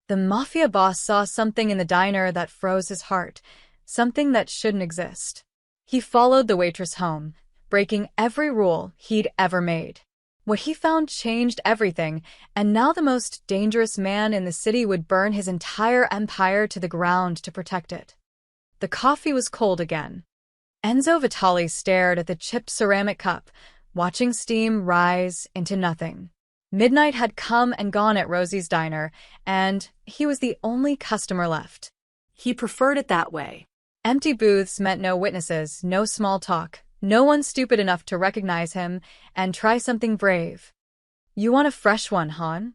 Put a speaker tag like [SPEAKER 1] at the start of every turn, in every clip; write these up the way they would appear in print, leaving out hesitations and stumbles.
[SPEAKER 1] The Mafia boss saw something in the diner that froze his heart, something that shouldn't exist. He followed the waitress home, breaking every rule he'd ever made. What he found changed everything, and now the most dangerous man in the city would burn his entire empire to the ground to protect it. The coffee was cold again. Enzo Vitali stared at the chipped ceramic cup, watching steam rise into nothing. Midnight had come and gone at Rosie's diner, and he was the only customer left.
[SPEAKER 2] He preferred it that way.
[SPEAKER 1] Empty booths meant no witnesses, no small talk, no one stupid enough to recognize him and try something brave. "You want a fresh one, hon?"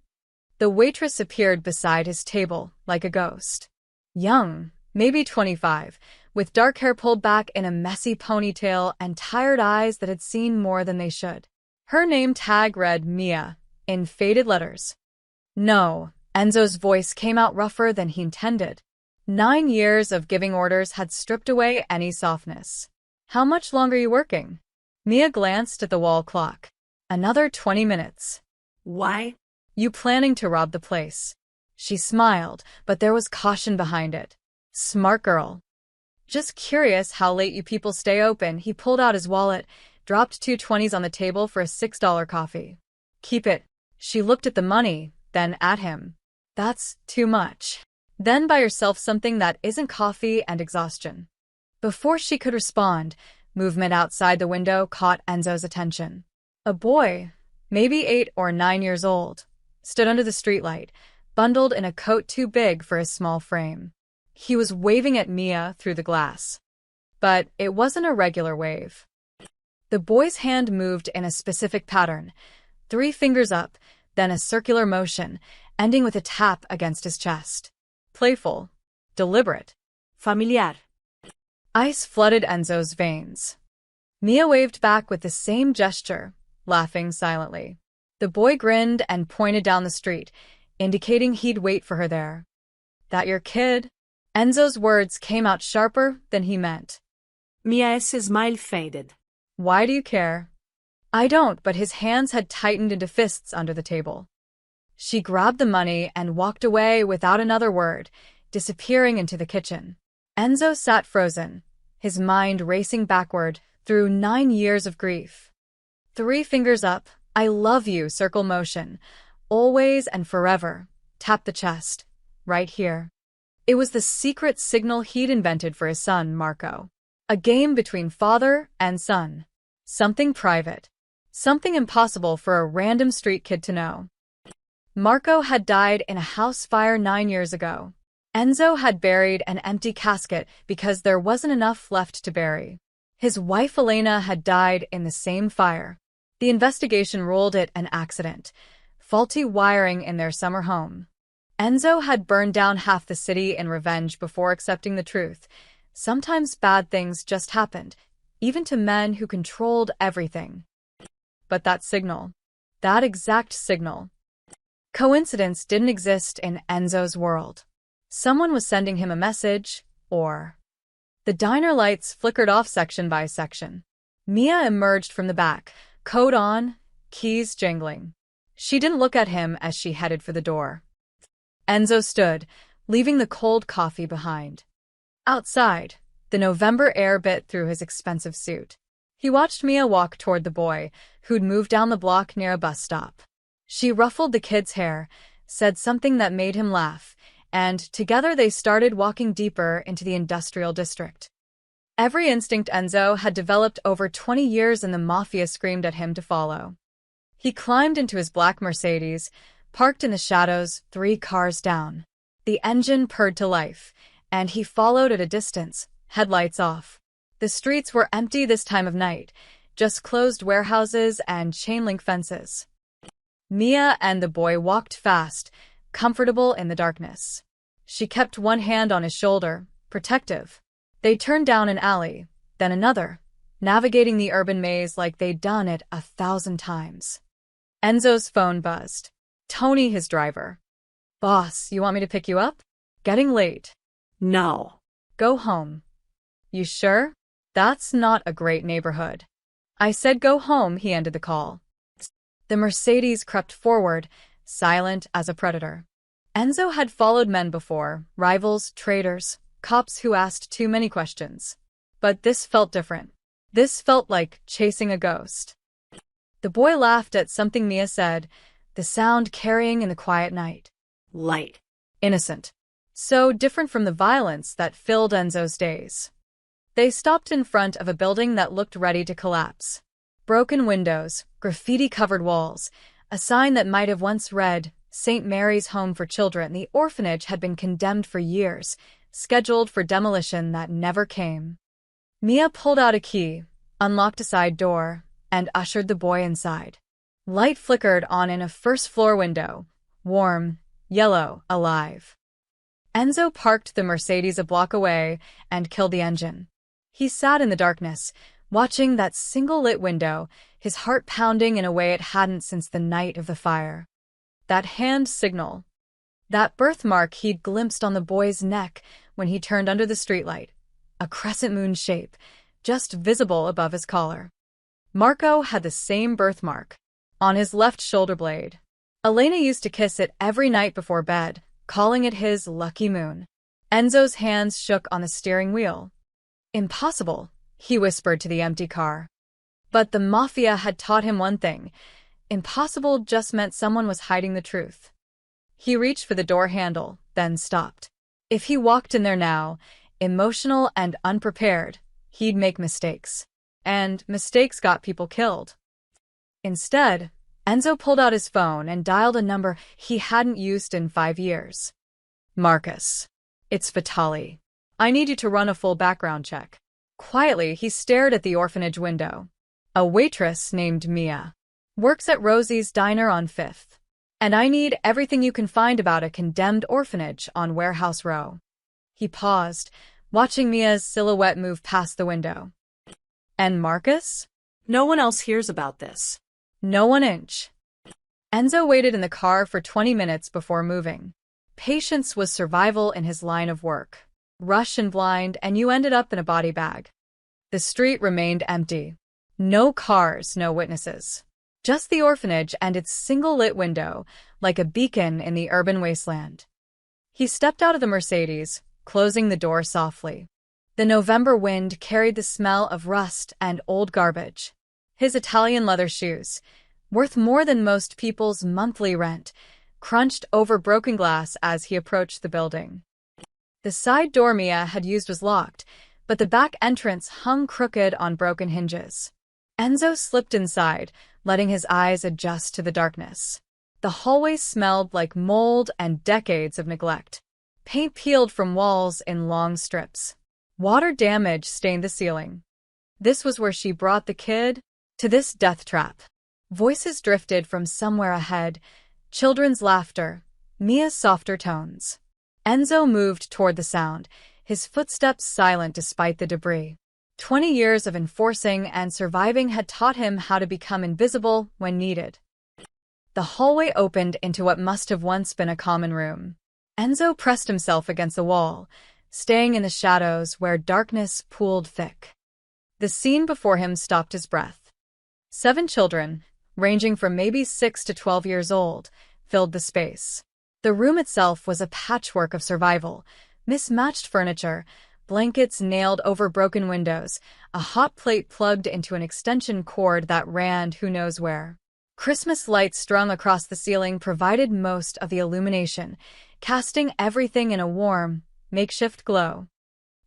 [SPEAKER 1] The waitress appeared beside his table, like a ghost. Young, maybe 25, with dark hair pulled back in a messy ponytail and tired eyes that had seen more than they should. Her name tag read Mia, in faded letters. "No," Enzo's voice came out rougher than he intended. 9 years of giving orders had stripped away any softness. "How much longer are you working?" Mia glanced at the wall clock. "Another 20 minutes.
[SPEAKER 2] Why?
[SPEAKER 1] You planning to rob the place?" She smiled, but there was caution behind it. "Smart girl." "Just curious how late you people stay open." He pulled out his wallet, dropped 2 20s on the table for a $6 coffee. "Keep it." She looked at the money, then at him. "That's too much." "Then buy yourself something that isn't coffee and exhaustion." Before she could respond, movement outside the window caught Enzo's attention. A boy, maybe 8 or 9 years old, stood under the streetlight, bundled in a coat too big for his small frame. He was waving at Mia through the glass. But it wasn't a regular wave. The boy's hand moved in a specific pattern, 3 fingers up, then a circular motion, ending with a tap against his chest. Playful, deliberate,
[SPEAKER 2] Familiar.
[SPEAKER 1] Ice flooded Enzo's veins. Mia waved back with the same gesture, laughing silently. The boy grinned and pointed down the street, indicating he'd wait for her there. "That your kid?" Enzo's words came out sharper than he meant.
[SPEAKER 2] Mia's smile faded.
[SPEAKER 1] "Why do you care?" "I don't," but his hands had tightened into fists under the table. She grabbed the money and walked away without another word, disappearing into the kitchen. Enzo sat frozen, his mind racing backward through 9 years of grief. 3 fingers up, "I love you," circle motion. "Always and forever." Tap the chest. Right here. It was the secret signal he'd invented for his son, Marco. A game between father and son. Something private. Something impossible for a random street kid to know. Marco had died in a house fire 9 years ago. Enzo had buried an empty casket because there wasn't enough left to bury. His wife Elena had died in the same fire. The investigation ruled it an accident. Faulty wiring in their summer home. Enzo had burned down half the city in revenge before accepting the truth. Sometimes bad things just happened, even to men who controlled everything. But that signal, that exact signal. Coincidence didn't exist in Enzo's world. Someone was sending him a message, or... The diner lights flickered off section by section. Mia emerged from the back, coat on, keys jingling. She didn't look at him as she headed for the door. Enzo stood, leaving the cold coffee behind. Outside, the November air bit through his expensive suit. He watched Mia walk toward the boy, who'd moved down the block near a bus stop. She ruffled the kid's hair, said something that made him laugh, and together they started walking deeper into the industrial district. Every instinct Enzo had developed over 20 years in the Mafia screamed at him to follow. He climbed into his black Mercedes, parked in the shadows 3 cars down. The engine purred to life, and he followed at a distance, headlights off. The streets were empty this time of night, just closed warehouses and chain-link fences. Mia and the boy walked fast, comfortable in the darkness. She kept one hand on his shoulder, protective. They turned down an alley, then another, navigating the urban maze like they'd done it 1,000 times. Enzo's phone buzzed. Tony, his driver. "Boss, you want me to pick you up? Getting late."
[SPEAKER 2] No.
[SPEAKER 1] "Go home." "You sure? That's not a great neighborhood." "I said go home," he ended the call. The Mercedes crept forward, silent as a predator. Enzo had followed men before, rivals, traitors, cops who asked too many questions. But this felt different. This felt like chasing a ghost. The boy laughed at something Mia said, the sound carrying in the quiet night.
[SPEAKER 2] Light.
[SPEAKER 1] Innocent. So different from the violence that filled Enzo's days. They stopped in front of a building that looked ready to collapse. Broken windows, graffiti-covered walls, a sign that might have once read, St. Mary's Home for Children. The orphanage had been condemned for years, scheduled for demolition that never came. Mia pulled out a key, unlocked a side door, and ushered the boy inside. Light flickered on in a first-floor window, warm, yellow, alive. Enzo parked the Mercedes a block away and killed the engine. He sat in the darkness, watching that single-lit window, his heart pounding in a way it hadn't since the night of the fire. That hand signal. That birthmark he'd glimpsed on the boy's neck when he turned under the streetlight. A crescent moon shape, just visible above his collar. Marco had the same birthmark, on his left shoulder blade. Elena used to kiss it every night before bed, calling it his lucky moon. Enzo's hands shook on the steering wheel. Impossible, he whispered to the empty car. But the Mafia had taught him one thing. Impossible just meant someone was hiding the truth. He reached for the door handle, then stopped. If he walked in there now, emotional and unprepared, he'd make mistakes. And mistakes got people killed. Instead, Enzo pulled out his phone and dialed a number he hadn't used in 5 years. Marcus. It's Vitali. I need you to run a full background check. Quietly, he stared at the orphanage window. A waitress named Mia. Works at Rosie's Diner on 5th. And I need everything you can find about a condemned orphanage on Warehouse Row. He paused, watching Mia's silhouette move past the window. And Marcus?
[SPEAKER 2] No one else hears about this.
[SPEAKER 1] No 1 inch. Enzo waited in the car for 20 minutes before moving. Patience was survival in his line of work. Rush and blind, and you ended up in a body bag. The street remained empty. No cars, no witnesses. Just the orphanage and its single-lit window, like a beacon in the urban wasteland. He stepped out of the Mercedes, closing the door softly. The November wind carried the smell of rust and old garbage. His Italian leather shoes, worth more than most people's monthly rent, crunched over broken glass as he approached the building. The side door Mia had used was locked, but the back entrance hung crooked on broken hinges. Enzo slipped inside, letting his eyes adjust to the darkness. The hallway smelled like mold and decades of neglect. Paint peeled from walls in long strips. Water damage stained the ceiling. This was where she brought the kid? To this death trap. Voices drifted from somewhere ahead, children's laughter, Mia's softer tones. Enzo moved toward the sound, his footsteps silent despite the debris. 20 years of enforcing and surviving had taught him how to become invisible when needed. The hallway opened into what must have once been a common room. Enzo pressed himself against the wall, staying in the shadows where darkness pooled thick. The scene before him stopped his breath. 7 children, ranging from maybe 6 to 12 years old, filled the space. The room itself was a patchwork of survival, mismatched furniture, blankets nailed over broken windows, a hot plate plugged into an extension cord that ran who knows where. Christmas lights strung across the ceiling provided most of the illumination, casting everything in a warm, makeshift glow.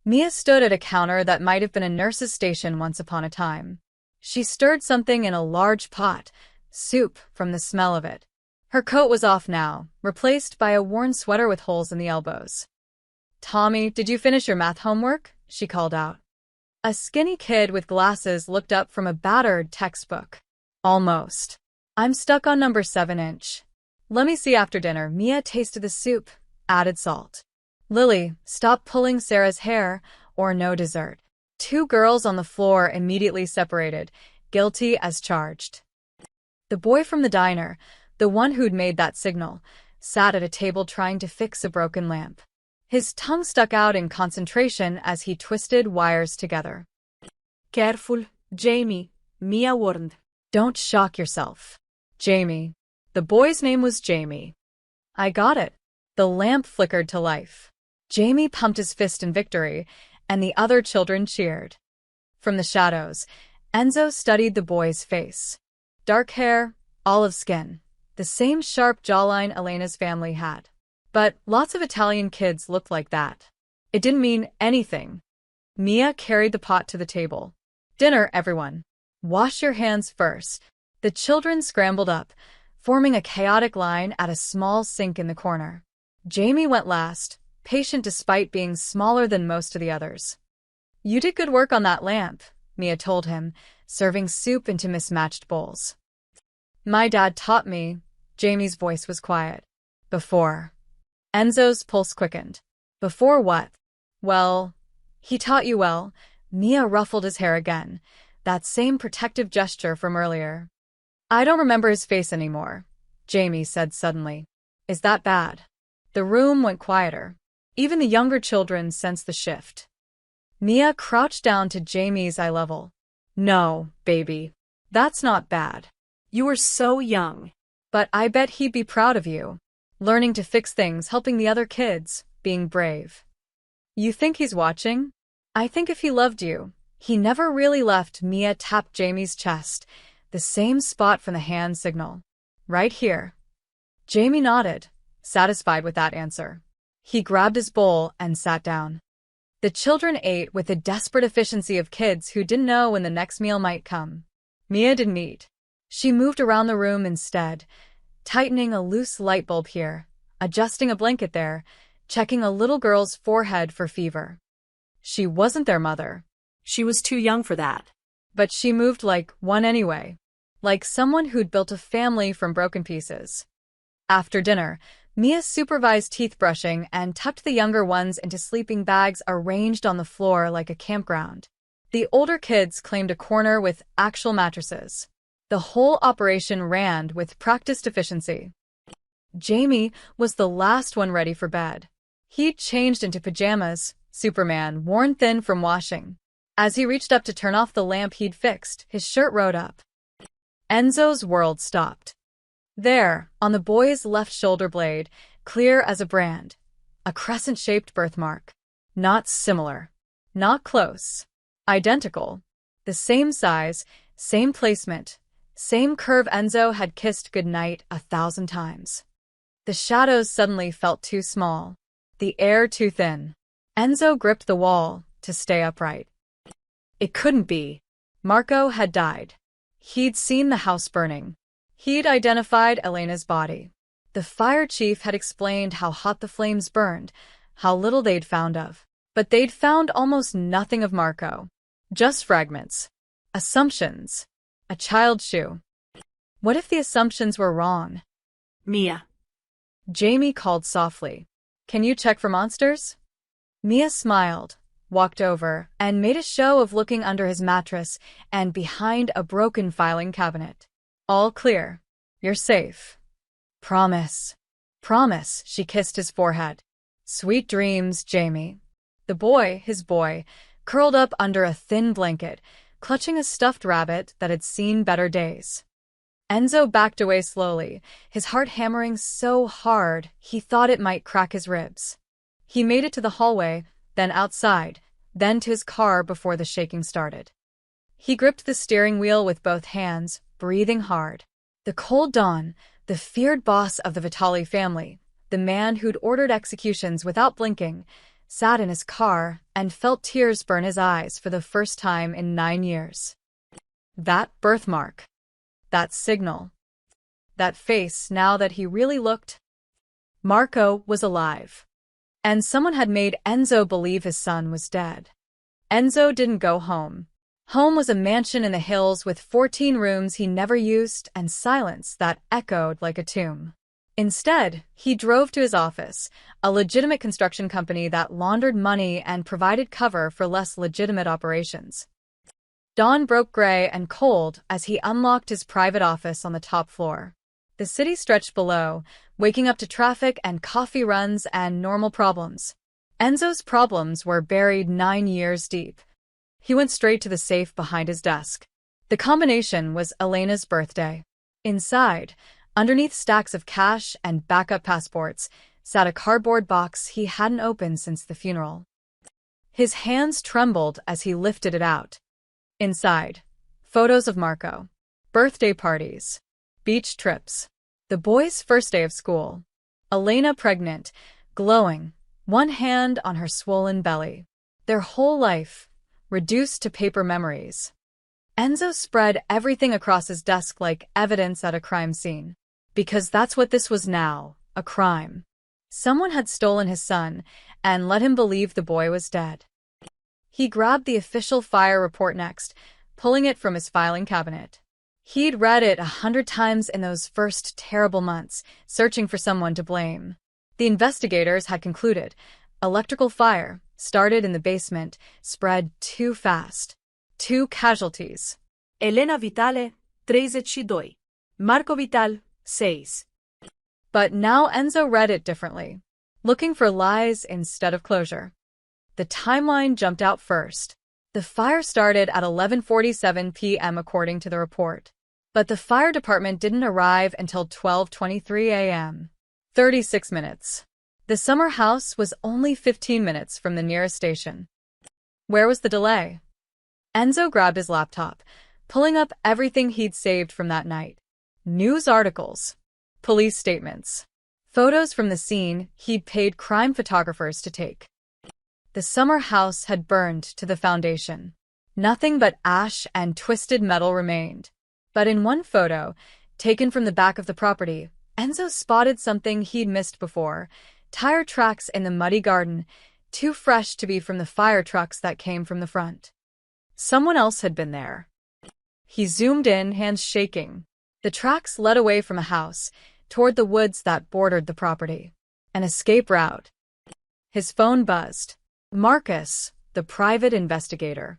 [SPEAKER 1] Mia stood at a counter that might have been a nurse's station once upon a time. She stirred something in a large pot, soup from the smell of it. Her coat was off now, replaced by a worn sweater with holes in the elbows. "Tommy, did you finish your math homework?" she called out. A skinny kid with glasses looked up from a battered textbook. "Almost. I'm stuck on number 7 inch. Let me see after dinner." Mia tasted the soup, added salt. "Lily, stop pulling Sarah's hair, or no dessert." 2 girls on the floor immediately separated, guilty as charged. The boy from the diner, the one who'd made that signal, sat at a table trying to fix a broken lamp. His tongue stuck out in concentration as he twisted wires together.
[SPEAKER 2] Careful, Jamie, Mia warned.
[SPEAKER 1] "Don't shock yourself." Jamie. The boy's name was Jamie. "I got it." The lamp flickered to life. Jamie pumped his fist in victory, and the other children cheered. From the shadows, Enzo studied the boy's face. Dark hair, olive skin, the same sharp jawline Elena's family had. But lots of Italian kids looked like that. It didn't mean anything. Mia carried the pot to the table. "Dinner, everyone. Wash your hands first." The children scrambled up, forming a chaotic line at a small sink in the corner. Jamie went last, patient despite being smaller than most of the others. "You did good work on that lamp," Mia told him, serving soup into mismatched bowls. "My dad taught me." Jamie's voice was quiet. "Before." Enzo's pulse quickened. "Before what?" "Well, he taught you well." Mia ruffled his hair again, that same protective gesture from earlier. "I don't remember his face anymore," Jamie said suddenly. "Is that bad?" The room went quieter. Even the younger children sensed the shift. Mia crouched down to Jamie's eye level. "No, baby. That's not bad.
[SPEAKER 2] You were so young.
[SPEAKER 1] But I bet he'd be proud of you. Learning to fix things, helping the other kids, being brave." "You think he's watching?" "I think if he loved you, he never really left." Mia tapped Jamie's chest, the same spot from the hand signal. "Right here." Jamie nodded, satisfied with that answer. He grabbed his bowl and sat down. The children ate with the desperate efficiency of kids who didn't know when the next meal might come. Mia didn't eat. She moved around the room instead, tightening a loose light bulb here, adjusting a blanket there, checking a little girl's forehead for fever. She wasn't their mother.
[SPEAKER 2] She was too young for that.
[SPEAKER 1] But she moved like one anyway, like someone who'd built a family from broken pieces. After dinner, Mia supervised teeth brushing and tucked the younger ones into sleeping bags arranged on the floor like a campground. The older kids claimed a corner with actual mattresses. The whole operation ran with practiced efficiency. Jamie was the last one ready for bed. He'd changed into pajamas, Superman, worn thin from washing. As he reached up to turn off the lamp he'd fixed, his shirt rode up. Enzo's world stopped. There, on the boy's left shoulder blade, clear as a brand, a crescent-shaped birthmark. Not similar. Not close. Identical. The same size, same placement, same curve. Enzo had kissed goodnight 1,000 times. The shadows suddenly felt too small. The air too thin. Enzo gripped the wall to stay upright. It couldn't be. Marco had died. He'd seen the house burning. He'd identified Elena's body. The fire chief had explained how hot the flames burned, how little they'd found of. But they'd found almost nothing of Marco. Just fragments. Assumptions. A child's shoe. What if the assumptions were wrong?
[SPEAKER 2] "Mia."
[SPEAKER 1] Jamie called softly. "Can you check for monsters?" Mia smiled, walked over, and made a show of looking under his mattress and behind a broken filing cabinet. "All clear. You're safe." "Promise." "Promise." She kissed his forehead. "Sweet dreams, Jamie." The boy, his boy, curled up under a thin blanket, clutching a stuffed rabbit that had seen better days. Enzo backed away slowly, his heart hammering so hard he thought it might crack his ribs. He made it to the hallway, then outside, then to his car before the shaking started. He gripped the steering wheel with both hands, breathing hard. The cold dawn, the feared boss of the Vitali family, the man who'd ordered executions without blinking, sat in his car and felt tears burn his eyes for the first time in 9 years. That birthmark. That signal. That face, now that he really looked. Marco was alive. And someone had made Enzo believe his son was dead. Enzo didn't go home. Home was a mansion in the hills with 14 rooms he never used and silence that echoed like a tomb. Instead, he drove to his office, a legitimate construction company that laundered money and provided cover for less legitimate operations. Dawn broke gray and cold as he unlocked his private office on the top floor. The city stretched below, waking up to traffic and coffee runs and normal problems. Enzo's problems were buried 9 years deep. He went straight to the safe behind his desk. The combination was Elena's birthday. Inside, underneath stacks of cash and backup passports, sat a cardboard box he hadn't opened since the funeral. His hands trembled as he lifted it out. Inside, photos of Marco, birthday parties, beach trips, the boys' first day of school, Elena pregnant, glowing, one hand on her swollen belly. Their whole life, reduced to paper memories. Enzo spread everything across his desk like evidence at a crime scene. Because that's what this was now, a crime. Someone had stolen his son and let him believe the boy was dead. He grabbed the official fire report next, pulling it from his filing cabinet. He'd read it 100 times in those first terrible months, searching for someone to blame. The investigators had concluded. Electrical fire, started in the basement, spread too fast. 2 casualties.
[SPEAKER 2] Elena Vitale, 32. Marco Vital, 6.
[SPEAKER 1] But now Enzo read it differently, looking for lies instead of closure. The timeline jumped out first. The fire started at 11:47 p.m. according to the report. But the fire department didn't arrive until 12:23 a.m. 36 minutes. The summer house was only 15 minutes from the nearest station. Where was the delay? Enzo grabbed his laptop, pulling up everything he'd saved from that night. News articles, police statements, photos from the scene he'd paid crime photographers to take. The summer house had burned to the foundation. Nothing but ash and twisted metal remained. But in one photo, taken from the back of the property, Enzo spotted something he'd missed before. Tire tracks in the muddy garden, too fresh to be from the fire trucks that came from the front. Someone else had been there. He zoomed in, hands shaking. The tracks led away from a house, toward the woods that bordered the property. An escape route. His phone buzzed. Marcus, the private investigator.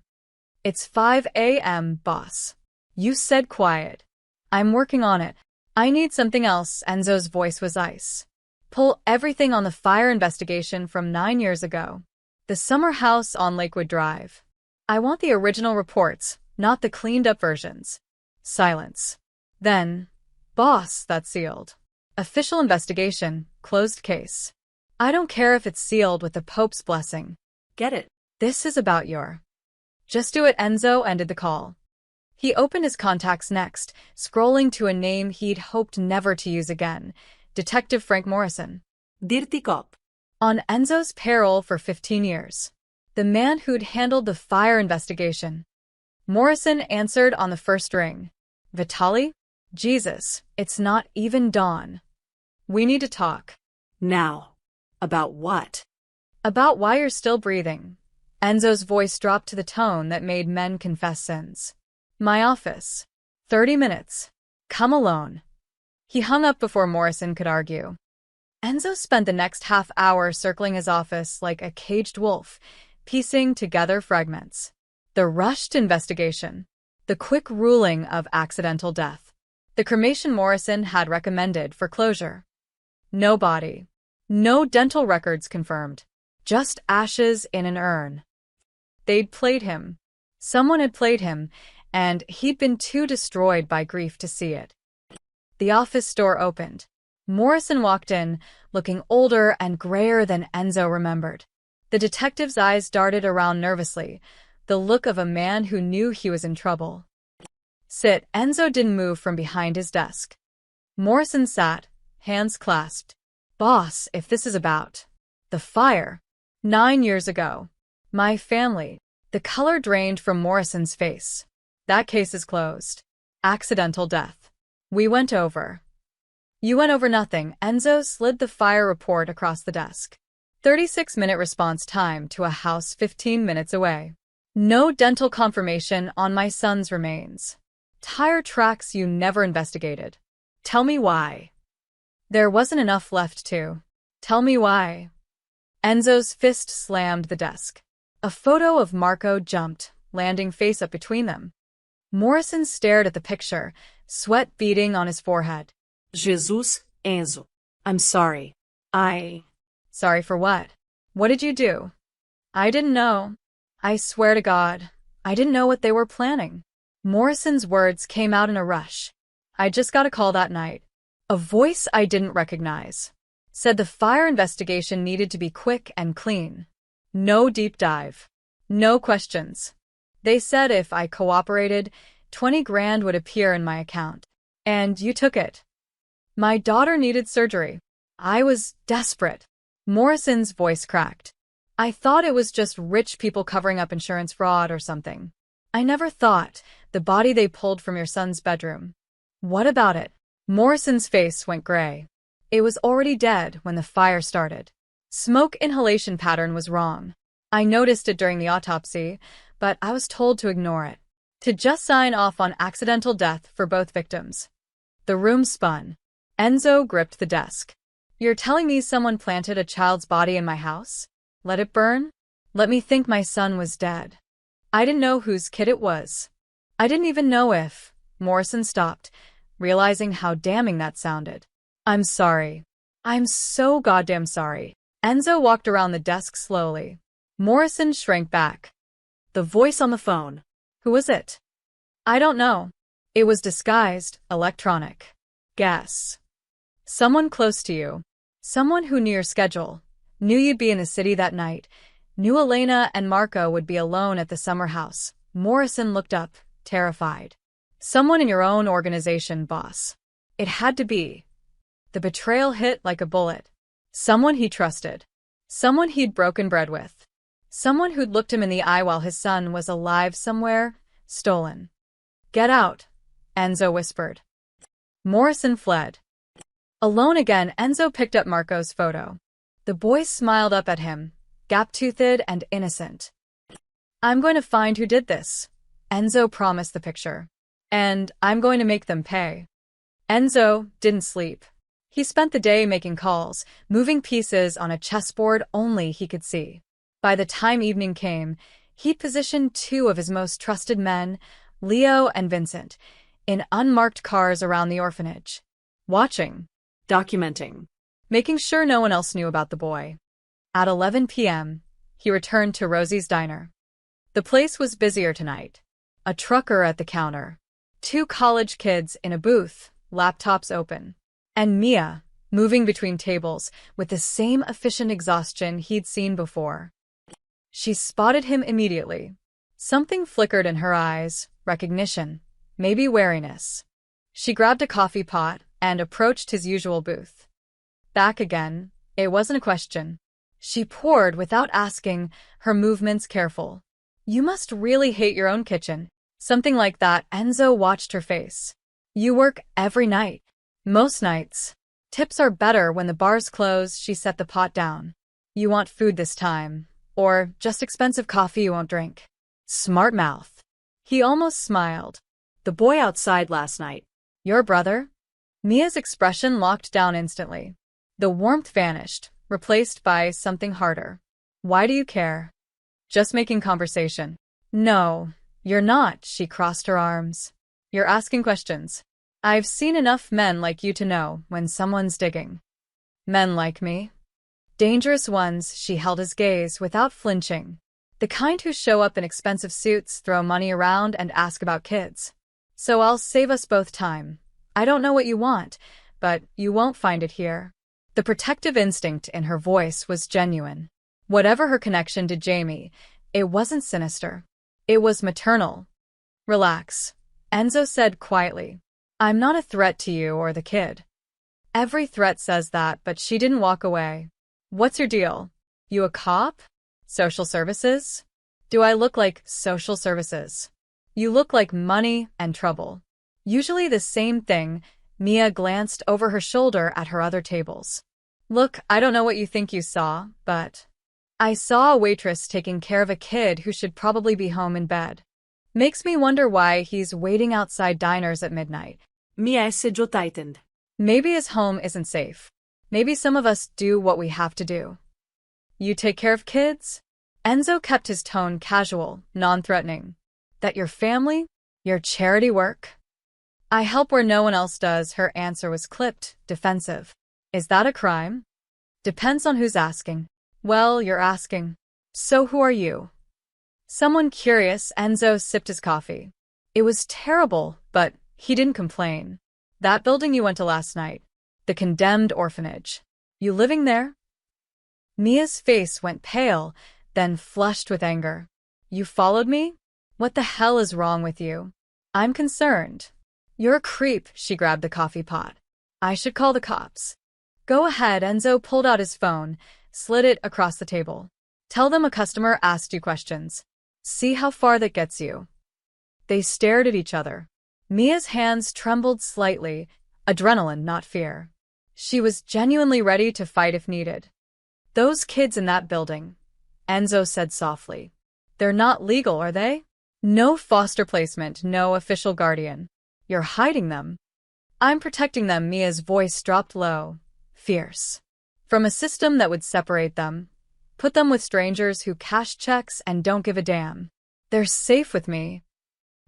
[SPEAKER 1] It's 5 a.m., boss. You said quiet. I'm working on it. I need something else. Enzo's voice was ice. Pull everything on the fire investigation from 9 years ago. The summer house on Lakewood Drive. I want the original reports, not the cleaned-up versions. Silence. Then, boss, that's sealed. Official investigation, closed case. I don't care if it's sealed with the Pope's blessing.
[SPEAKER 2] Get it?
[SPEAKER 1] This is about your. Just do it. Enzo ended the call. He opened his contacts next, scrolling to a name he'd hoped never to use again. Detective Frank Morrison.
[SPEAKER 2] Dirty cop.
[SPEAKER 1] On Enzo's payroll for 15 years. The man who'd handled the fire investigation. Morrison answered on the first ring. Vitali? Jesus, it's not even dawn. We need to talk.
[SPEAKER 2] Now. About what?
[SPEAKER 1] About why you're still breathing. Enzo's voice dropped to the tone that made men confess sins. My office. 30 minutes. Come alone. He hung up before Morrison could argue. Enzo spent the next half hour circling his office like a caged wolf, piecing together fragments. The rushed investigation. The quick ruling of accidental death. The cremation Morrison had recommended for closure. No body. No dental records confirmed. Just ashes in an urn. They'd played him. Someone had played him, and he'd been too destroyed by grief to see it. The office door opened. Morrison walked in, looking older and grayer than Enzo remembered. The detective's eyes darted around nervously, the look of a man who knew he was in trouble. Sit. Enzo didn't move from behind his desk. Morrison sat, hands clasped. Boss, if this is about the fire. 9 years ago. My family. The color drained from Morrison's face. That case is closed. Accidental death. We went over. You went over nothing. Enzo slid the fire report across the desk. 36-minute response time to a house 15 minutes away. No dental confirmation on my son's remains. Tire tracks you never investigated. Tell me why. There wasn't enough left to. Tell me why. Enzo's fist slammed the desk. A photo of Marco jumped, landing face up between them. Morrison stared at the picture, sweat beading on his forehead.
[SPEAKER 2] Jesus, Enzo. I'm sorry.
[SPEAKER 1] Sorry for what? What did you do? I didn't know. I swear to God, I didn't know what they were planning. Morrison's words came out in a rush. I just got a call that night. A voice I didn't recognize. said the fire investigation needed to be quick and clean. No deep dive. No questions. They said if I cooperated, 20 grand would appear in my account. And you took it. My daughter needed surgery. I was desperate. Morrison's voice cracked. I thought it was just rich people covering up insurance fraud or something. I never thought the body they pulled from your son's bedroom. What about it? Morrison's face went gray. It was already dead when the fire started. Smoke inhalation pattern was wrong. I noticed it during the autopsy, but I was told to ignore it. To just sign off on accidental death for both victims. The room spun. Enzo gripped the desk. You're telling me someone planted a child's body in my house? Let it burn? Let me think my son was dead. I didn't know whose kid it was. I didn't even know if. Morrison stopped, realizing how damning that sounded. I'm sorry. I'm so goddamn sorry. Enzo walked around the desk slowly. Morrison shrank back.
[SPEAKER 2] The voice on the phone.
[SPEAKER 1] Who was it? I don't know. It was disguised, electronic. Guess. Someone close to you. Someone who knew your schedule. Knew you'd be in the city that night. Knew Elena and Marco would be alone at the summer house. Morrison looked up, terrified. Someone in your own organization, boss. It had to be. The betrayal hit like a bullet. Someone he trusted. Someone he'd broken bread with. Someone who'd looked him in the eye while his son was alive somewhere, stolen. Get out, Enzo whispered. Morrison fled. Alone again, Enzo picked up Marco's photo. The boy smiled up at him, gap-toothed and innocent. I'm going to find who did this, Enzo promised the picture. And I'm going to make them pay. Enzo didn't sleep. He spent the day making calls, moving pieces on a chessboard only he could see. By the time evening came, he'd positioned two of his most trusted men, Leo and Vincent, in unmarked cars around the orphanage. Watching.
[SPEAKER 2] Documenting.
[SPEAKER 1] Making sure no one else knew about the boy. At 11 p.m., he returned to Rosie's diner. The place was busier tonight. A trucker at the counter. Two college kids in a booth, laptops open. And Mia, moving between tables with the same efficient exhaustion he'd seen before. She spotted him immediately. Something flickered in her eyes, recognition, maybe wariness. She grabbed a coffee pot and approached his usual booth. Back again, it wasn't a question. She poured without asking, her movements careful. You must really hate your own kitchen. Something like that. Enzo watched her face. You work every night. Most nights. Tips are better when the bars close. She set the pot down. You want food this time. Or just expensive coffee you won't drink. Smart mouth. He almost smiled.
[SPEAKER 2] The boy outside last night.
[SPEAKER 1] Your brother? Mia's expression locked down instantly. The warmth vanished, replaced by something harder. Why do you care? Just making conversation. No, you're not, she crossed her arms. You're asking questions. I've seen enough men like you to know when someone's digging. Men like me? Dangerous ones. She held his gaze without flinching. The kind who show up in expensive suits, throw money around, and ask about kids. So I'll save us both time. I don't know what you want, but you won't find it here. The protective instinct in her voice was genuine. Whatever her connection to Jamie, it wasn't sinister. It was maternal. Relax, Enzo said quietly. I'm not a threat to you or the kid. Every threat says that, but she didn't walk away. What's your deal? You a cop? Social services? Do I look like social services? You look like money and trouble. Usually the same thing. Mia glanced over her shoulder at her other tables. Look, I don't know what you think you saw, but I saw a waitress taking care of a kid who should probably be home in bed. Makes me wonder why he's waiting outside diners at midnight.
[SPEAKER 2] Mia se giù tightened.
[SPEAKER 1] Maybe his home isn't safe. Maybe some of us do what we have to do. You take care of kids? Enzo kept his tone casual, non-threatening. That your family? Your charity work? I help where no one else does. Her answer was clipped, defensive. Is that a crime? Depends on who's asking. Well, you're asking. So who are you? Someone curious. Enzo sipped his coffee. It was terrible, but he didn't complain. That building you went to last night. The condemned orphanage. You living there? Mia's face went pale, then flushed with anger. You followed me? What the hell is wrong with you? I'm concerned. You're a creep, she grabbed the coffee pot. I should call the cops. Go ahead, Enzo pulled out his phone, slid it across the table. Tell them a customer asked you questions. See how far that gets you. They stared at each other. Mia's hands trembled slightly, adrenaline, not fear. She was genuinely ready to fight if needed. Those kids in that building, Enzo said softly. They're not legal, are they? No foster placement, no official guardian. You're hiding them. I'm protecting them, Mia's voice dropped low, fierce. From a system that would separate them, put them with strangers who cash checks and don't give a damn. They're safe with me.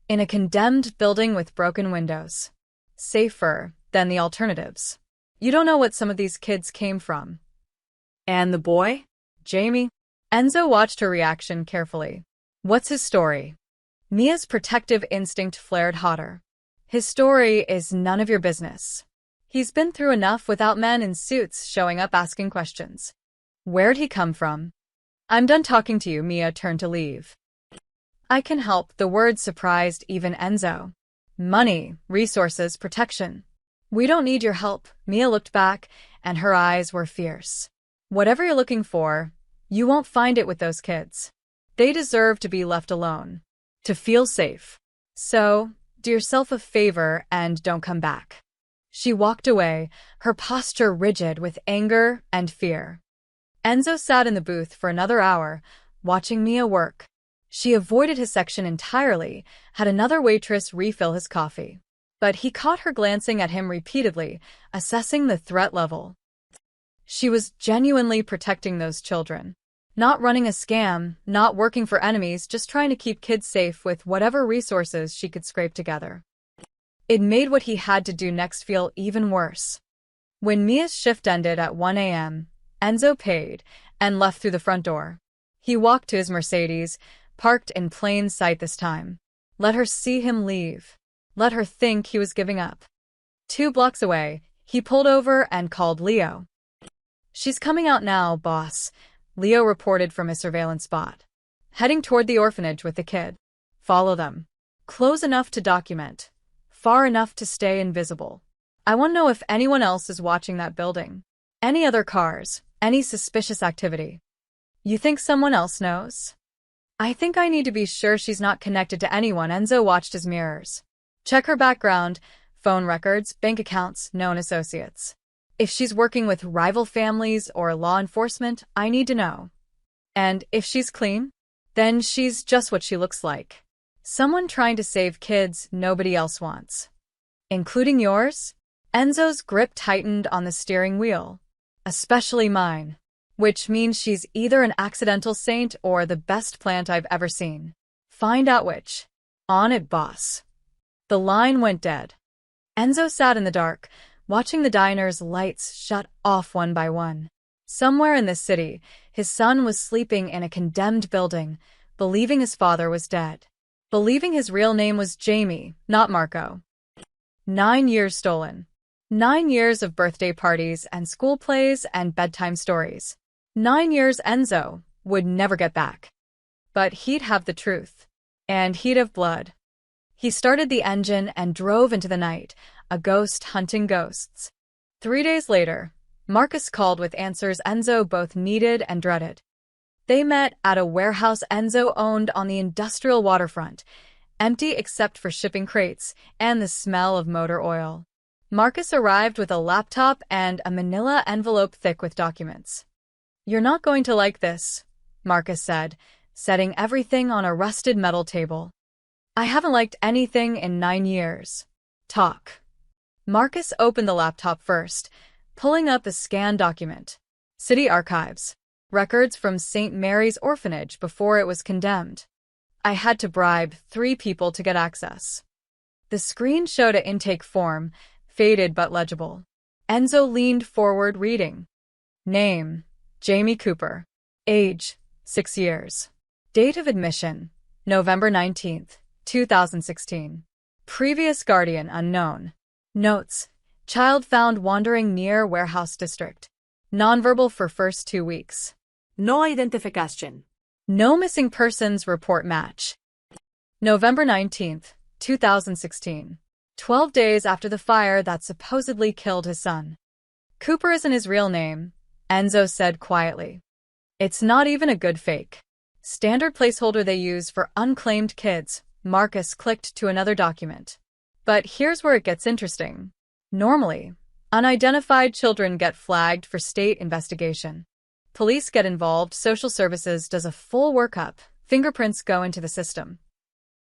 [SPEAKER 1] In a condemned building with broken windows. Safer than the alternatives. You don't know what some of these kids came from.
[SPEAKER 2] And the boy?
[SPEAKER 1] Jamie? Enzo watched her reaction carefully. What's his story? Mia's protective instinct flared hotter. His story is none of your business. He's been through enough without men in suits showing up asking questions. Where'd he come from? I'm done talking to you, Mia turned to leave. I can help, the word surprised even Enzo. Money, resources, protection. We don't need your help, Mia looked back, and her eyes were fierce. Whatever you're looking for, you won't find it with those kids. They deserve to be left alone. To feel safe. So, do yourself a favor and don't come back. She walked away, her posture rigid with anger and fear. Enzo sat in the booth for another hour, watching Mia work. She avoided his section entirely, had another waitress refill his coffee. But he caught her glancing at him repeatedly, assessing the threat level. She was genuinely protecting those children. Not running a scam, not working for enemies, just trying to keep kids safe with whatever resources she could scrape together. It made what he had to do next feel even worse. When Mia's shift ended at 1 a.m., Enzo paid and left through the front door. He walked to his Mercedes, parked in plain sight this time. Let her see him leave. Let her think he was giving up. 2 blocks away, he pulled over and called Leo. She's coming out now, boss, Leo reported from his surveillance spot. Heading toward the orphanage with the kid. Follow them. Close enough to document. Far enough to stay invisible. I want to know if anyone else is watching that building. Any other cars, any suspicious activity. You think someone else knows? I think I need to be sure she's not connected to anyone. Enzo watched his mirrors. Check her background, phone records, bank accounts, known associates. If she's working with rival families or law enforcement, I need to know. And if she's clean, then she's just what she looks like. Someone trying to save kids nobody else wants. Including yours? Enzo's grip tightened on the steering wheel. Especially mine. Which means she's either an accidental saint or the best plant I've ever seen. Find out which. On it, boss. The line went dead. Enzo sat in the dark, watching the diner's lights shut off one by one. Somewhere in this city, his son was sleeping in a condemned building, believing his father was dead. Believing his real name was Jamie, not Marco. 9 years stolen. 9 years of birthday parties and school plays and bedtime stories. 9 years Enzo would never get back. But he'd have the truth. And he'd have blood. He started the engine and drove into the night, a ghost hunting ghosts. 3 days later, Marcus called with answers Enzo both needed and dreaded. They met at a warehouse Enzo owned on the industrial waterfront, empty except for shipping crates and the smell of motor oil. Marcus arrived with a laptop and a manila envelope thick with documents. You're not going to like this, Marcus said, setting everything on a rusted metal table. I haven't liked anything in 9 years. Talk. Marcus opened the laptop first, pulling up a scanned document. City archives. Records from St. Mary's Orphanage before it was condemned. I had to bribe 3 people to get access. The screen showed an intake form, faded but legible. Enzo leaned forward reading. Name, Jamie Cooper. Age, 6 years. Date of admission, November 19th, 2016. Previous guardian unknown. Notes, child found wandering near warehouse district. Nonverbal for first 2 weeks.
[SPEAKER 2] No identification.
[SPEAKER 1] No missing persons report match. November 19th, 2016. 12 days after the fire that supposedly killed his son. Cooper isn't his real name, Enzo said quietly. It's not even a good fake. Standard placeholder they use for unclaimed kids. Marcus clicked to another document. But here's where it gets interesting. Normally, unidentified children get flagged for state investigation. Police get involved, social services does a full workup, fingerprints go into the system.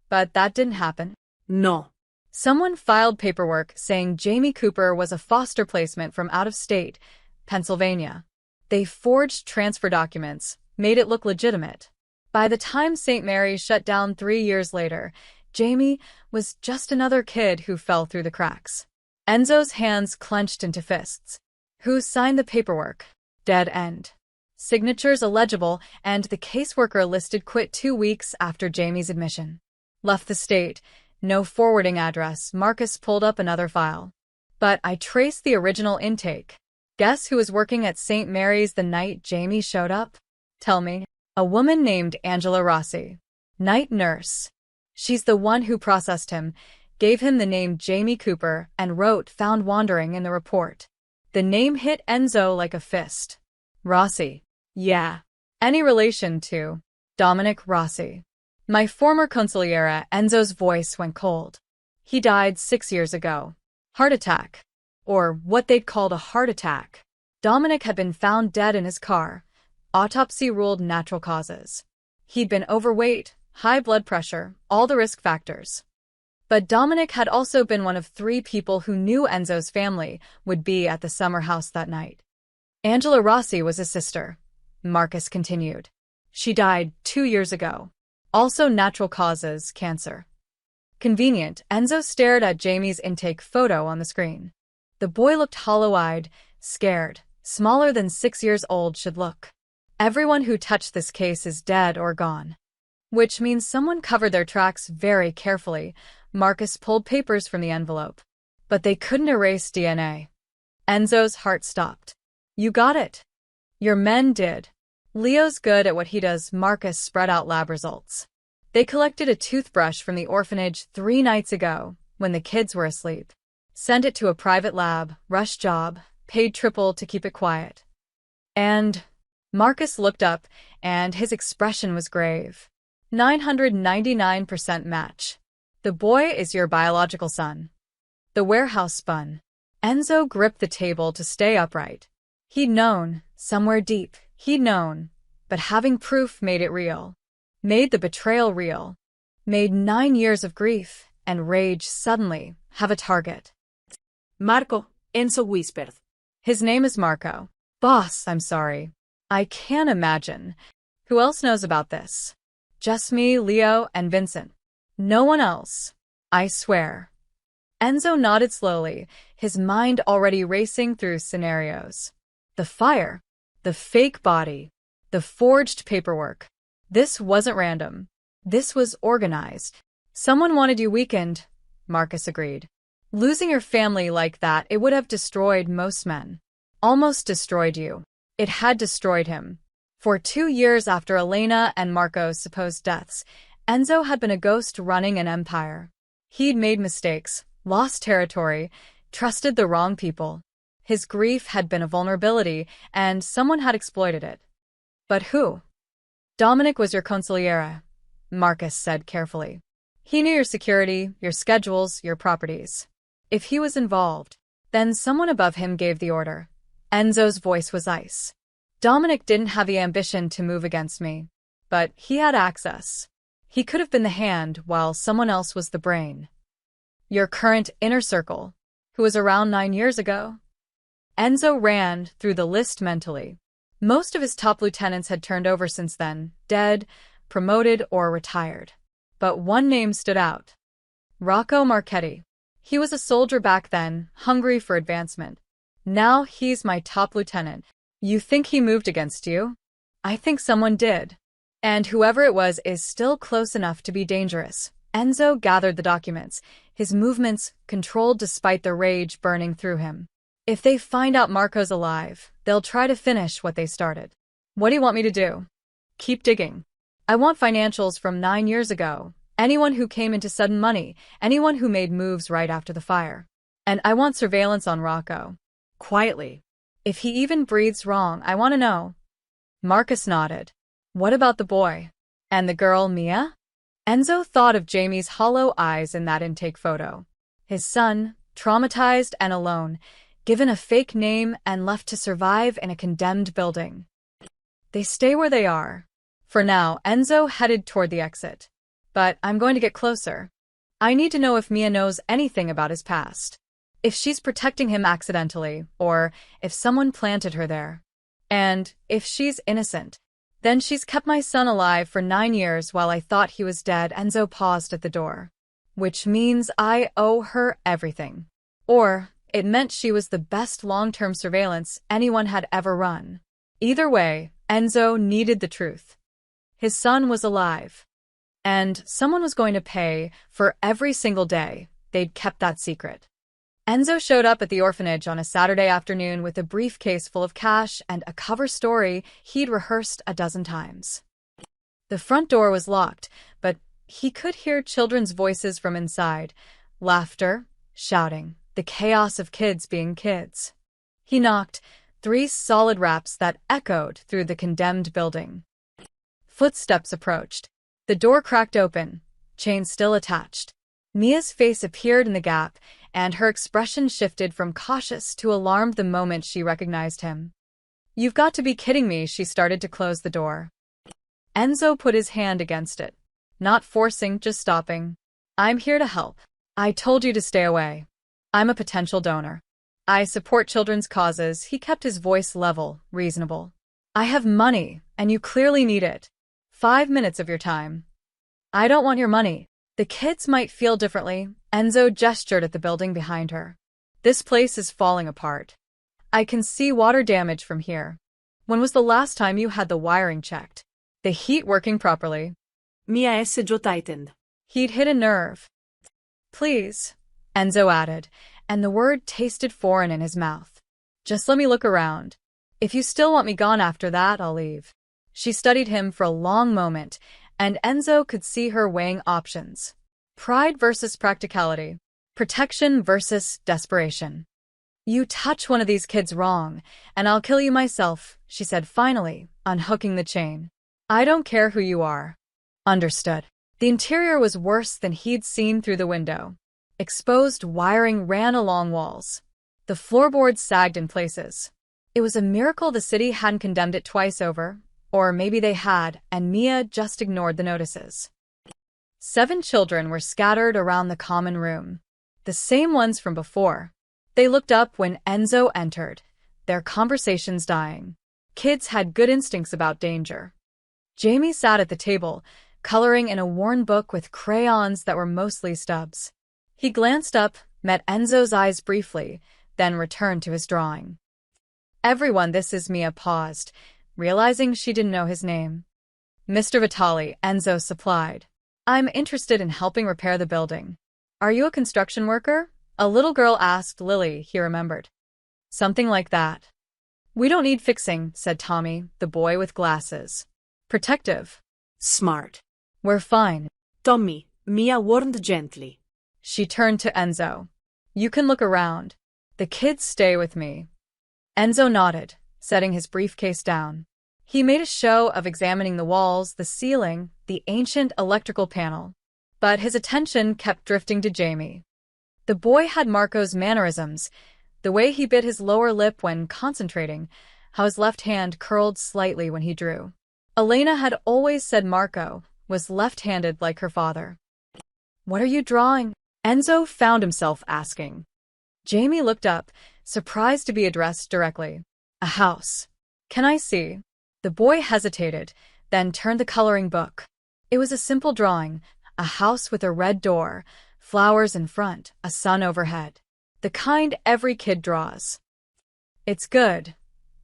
[SPEAKER 1] But that didn't happen.
[SPEAKER 2] No.
[SPEAKER 1] Someone filed paperwork saying Jamie Cooper was a foster placement from out of state, Pennsylvania. They forged transfer documents, made it look legitimate. By the time St. Mary's shut down 3 years later, Jamie was just another kid who fell through the cracks. Enzo's hands clenched into fists. Who signed the paperwork? Dead end. Signatures illegible, and the caseworker listed quit 2 weeks after Jamie's admission. Left the state. No forwarding address. Marcus pulled up another file. But I traced the original intake. Guess who was working at St. Mary's the night Jamie showed up? Tell me. A woman named Angela Rossi. Night nurse. She's the one who processed him, gave him the name Jamie Cooper, and wrote "found wandering" in the report. The name hit Enzo like a fist. Rossi. Yeah. Any relation to Dominic Rossi? My former consigliere. Enzo's voice went cold. He died 6 years ago. Heart attack. Or what they'd called a heart attack. Dominic had been found dead in his car. Autopsy ruled natural causes. He'd been overweight, high blood pressure, all the risk factors. But Dominic had also been one of 3 people who knew Enzo's family would be at the summer house that night. Angela Rossi was his sister. Marcus continued. She died 2 years ago. Also natural causes, cancer. Convenient. Enzo stared at Jamie's intake photo on the screen. The boy looked hollow-eyed, scared, smaller than 6 years old should look. Everyone who touched this case is dead or gone. Which means someone covered their tracks very carefully. Marcus pulled papers from the envelope. But they couldn't erase DNA. Enzo's heart stopped. You got it. Your men did. Leo's good at what he does. Marcus spread out lab results. They collected a toothbrush from the orphanage 3 nights ago, when the kids were asleep. Sent it to a private lab, rush job, paid triple to keep it quiet. And Marcus looked up, and his expression was grave. 999% match. The boy is your biological son. The warehouse spun. Enzo gripped the table to stay upright. He'd known, somewhere deep, he'd known, but having proof made it real. Made the betrayal real. Made 9 years of grief and rage suddenly have a target.
[SPEAKER 2] Marco, Enzo whispered.
[SPEAKER 1] His name is Marco. Boss, I'm sorry. I can't imagine. Who else knows about this? Just me, Leo, and Vincent. No one else. I swear. Enzo nodded slowly, his mind already racing through scenarios. The fire. The fake body. The forged paperwork. This wasn't random. This was organized. Someone wanted you weakened, Marcus agreed. Losing your family like that, it would have destroyed most men. Almost destroyed you. It had destroyed him. For 2 years after Elena and Marco's supposed deaths, Enzo had been a ghost running an empire. He'd made mistakes, lost territory, trusted the wrong people. His grief had been a vulnerability, and someone had exploited it. But who? Dominic was your consigliere, Marcus said carefully. He knew your security, your schedules, your properties. If he was involved, then someone above him gave the order. Enzo's voice was ice. Dominic didn't have the ambition to move against me, but he had access. He could have been the hand while someone else was the brain. Your current inner circle, who was around 9 years ago? Enzo ran through the list mentally. Most of his top lieutenants had turned over since then, dead, promoted, or retired. But one name stood out. Rocco Marchetti. He was a soldier back then, hungry for advancement. Now he's my top lieutenant. You think he moved against you? I think someone did. And whoever it was is still close enough to be dangerous. Enzo gathered the documents, his movements controlled despite the rage burning through him. If they find out Marco's alive, they'll try to finish what they started. What do you want me to do? Keep digging. I want financials from 9 years ago. Anyone who came into sudden money, anyone who made moves right after the fire. And I want surveillance on Rocco. Quietly. If he even breathes wrong, I want to know. Marcus nodded. What about the boy? And the girl, Mia? Enzo thought of Jamie's hollow eyes in that intake photo. His son, traumatized and alone, given a fake name and left to survive in a condemned building. They stay where they are. For now, Enzo headed toward the exit. But I'm going to get closer. I need to know if Mia knows anything about his past. If she's protecting him accidentally, or if someone planted her there. And if she's innocent. Then she's kept my son alive for 9 years while I thought he was dead. Enzo paused at the door. Which means I owe her everything. Or it meant she was the best long-term surveillance anyone had ever run. Either way, Enzo needed the truth. His son was alive. And someone was going to pay for every single day they'd kept that secret. Enzo showed up at the orphanage on a Saturday afternoon with a briefcase full of cash and a cover story he'd rehearsed a dozen times. The front door was locked, but he could hear children's voices from inside, laughter, shouting, the chaos of kids being kids. He knocked, 3 solid raps that echoed through the condemned building. Footsteps approached. The door cracked open, chain still attached. Mia's face appeared in the gap, and her expression shifted from cautious to alarmed the moment she recognized him. You've got to be kidding me, she started to close the door. Enzo put his hand against it. Not forcing, just stopping. I'm here to help. I told you to stay away. I'm a potential donor. I support children's causes. He kept his voice level, reasonable. I have money, and you clearly need it. 5 minutes of your time. I don't want your money. The kids might feel differently. Enzo gestured at the building behind her. This place is falling apart. I can see water damage from here. When was the last time you had the wiring checked? The heat working properly?
[SPEAKER 2] Mia S. Joe tightened.
[SPEAKER 1] He'd hit a nerve. Please, Enzo added, and the word tasted foreign in his mouth. Just let me look around. If you still want me gone after that, I'll leave. She studied him for a long moment, and Enzo could see her weighing options. Pride versus practicality. Protection versus desperation. You touch one of these kids wrong, and I'll kill you myself, she said finally, unhooking the chain. I don't care who you are. Understood. The interior was worse than he'd seen through the window. Exposed wiring ran along walls. The floorboards sagged in places. It was a miracle the city hadn't condemned it twice over, or maybe they had, and Mia just ignored the notices. 7 children were scattered around the common room. The same ones from before. They looked up when Enzo entered, their conversations dying. Kids had good instincts about danger. Jamie sat at the table, coloring in a worn book with crayons that were mostly stubs. He glanced up, met Enzo's eyes briefly, then returned to his drawing. Everyone, this is Mia paused, realizing she didn't know his name. Mr. Vitali, Enzo supplied. I'm interested in helping repair the building. Are you a construction worker? A little girl asked Lily, he remembered. Something like that. We don't need fixing, said Tommy, the boy with glasses. Protective.
[SPEAKER 2] Smart.
[SPEAKER 1] We're fine.
[SPEAKER 2] Tommy, Mia warned gently.
[SPEAKER 1] She turned to Enzo. You can look around. The kids stay with me. Enzo nodded, setting his briefcase down. He made a show of examining the walls, the ceiling, the ancient electrical panel. But his attention kept drifting to Jamie. The boy had Marco's mannerisms, the way he bit his lower lip when concentrating, how his left hand curled slightly when he drew. Elena had always said Marco was left-handed like her father. What are you drawing? Enzo found himself asking. Jamie looked up, surprised to be addressed directly. A house. Can I see? The boy hesitated, then turned the coloring book. It was a simple drawing, a house with a red door, flowers in front, a sun overhead. The kind every kid draws. It's good,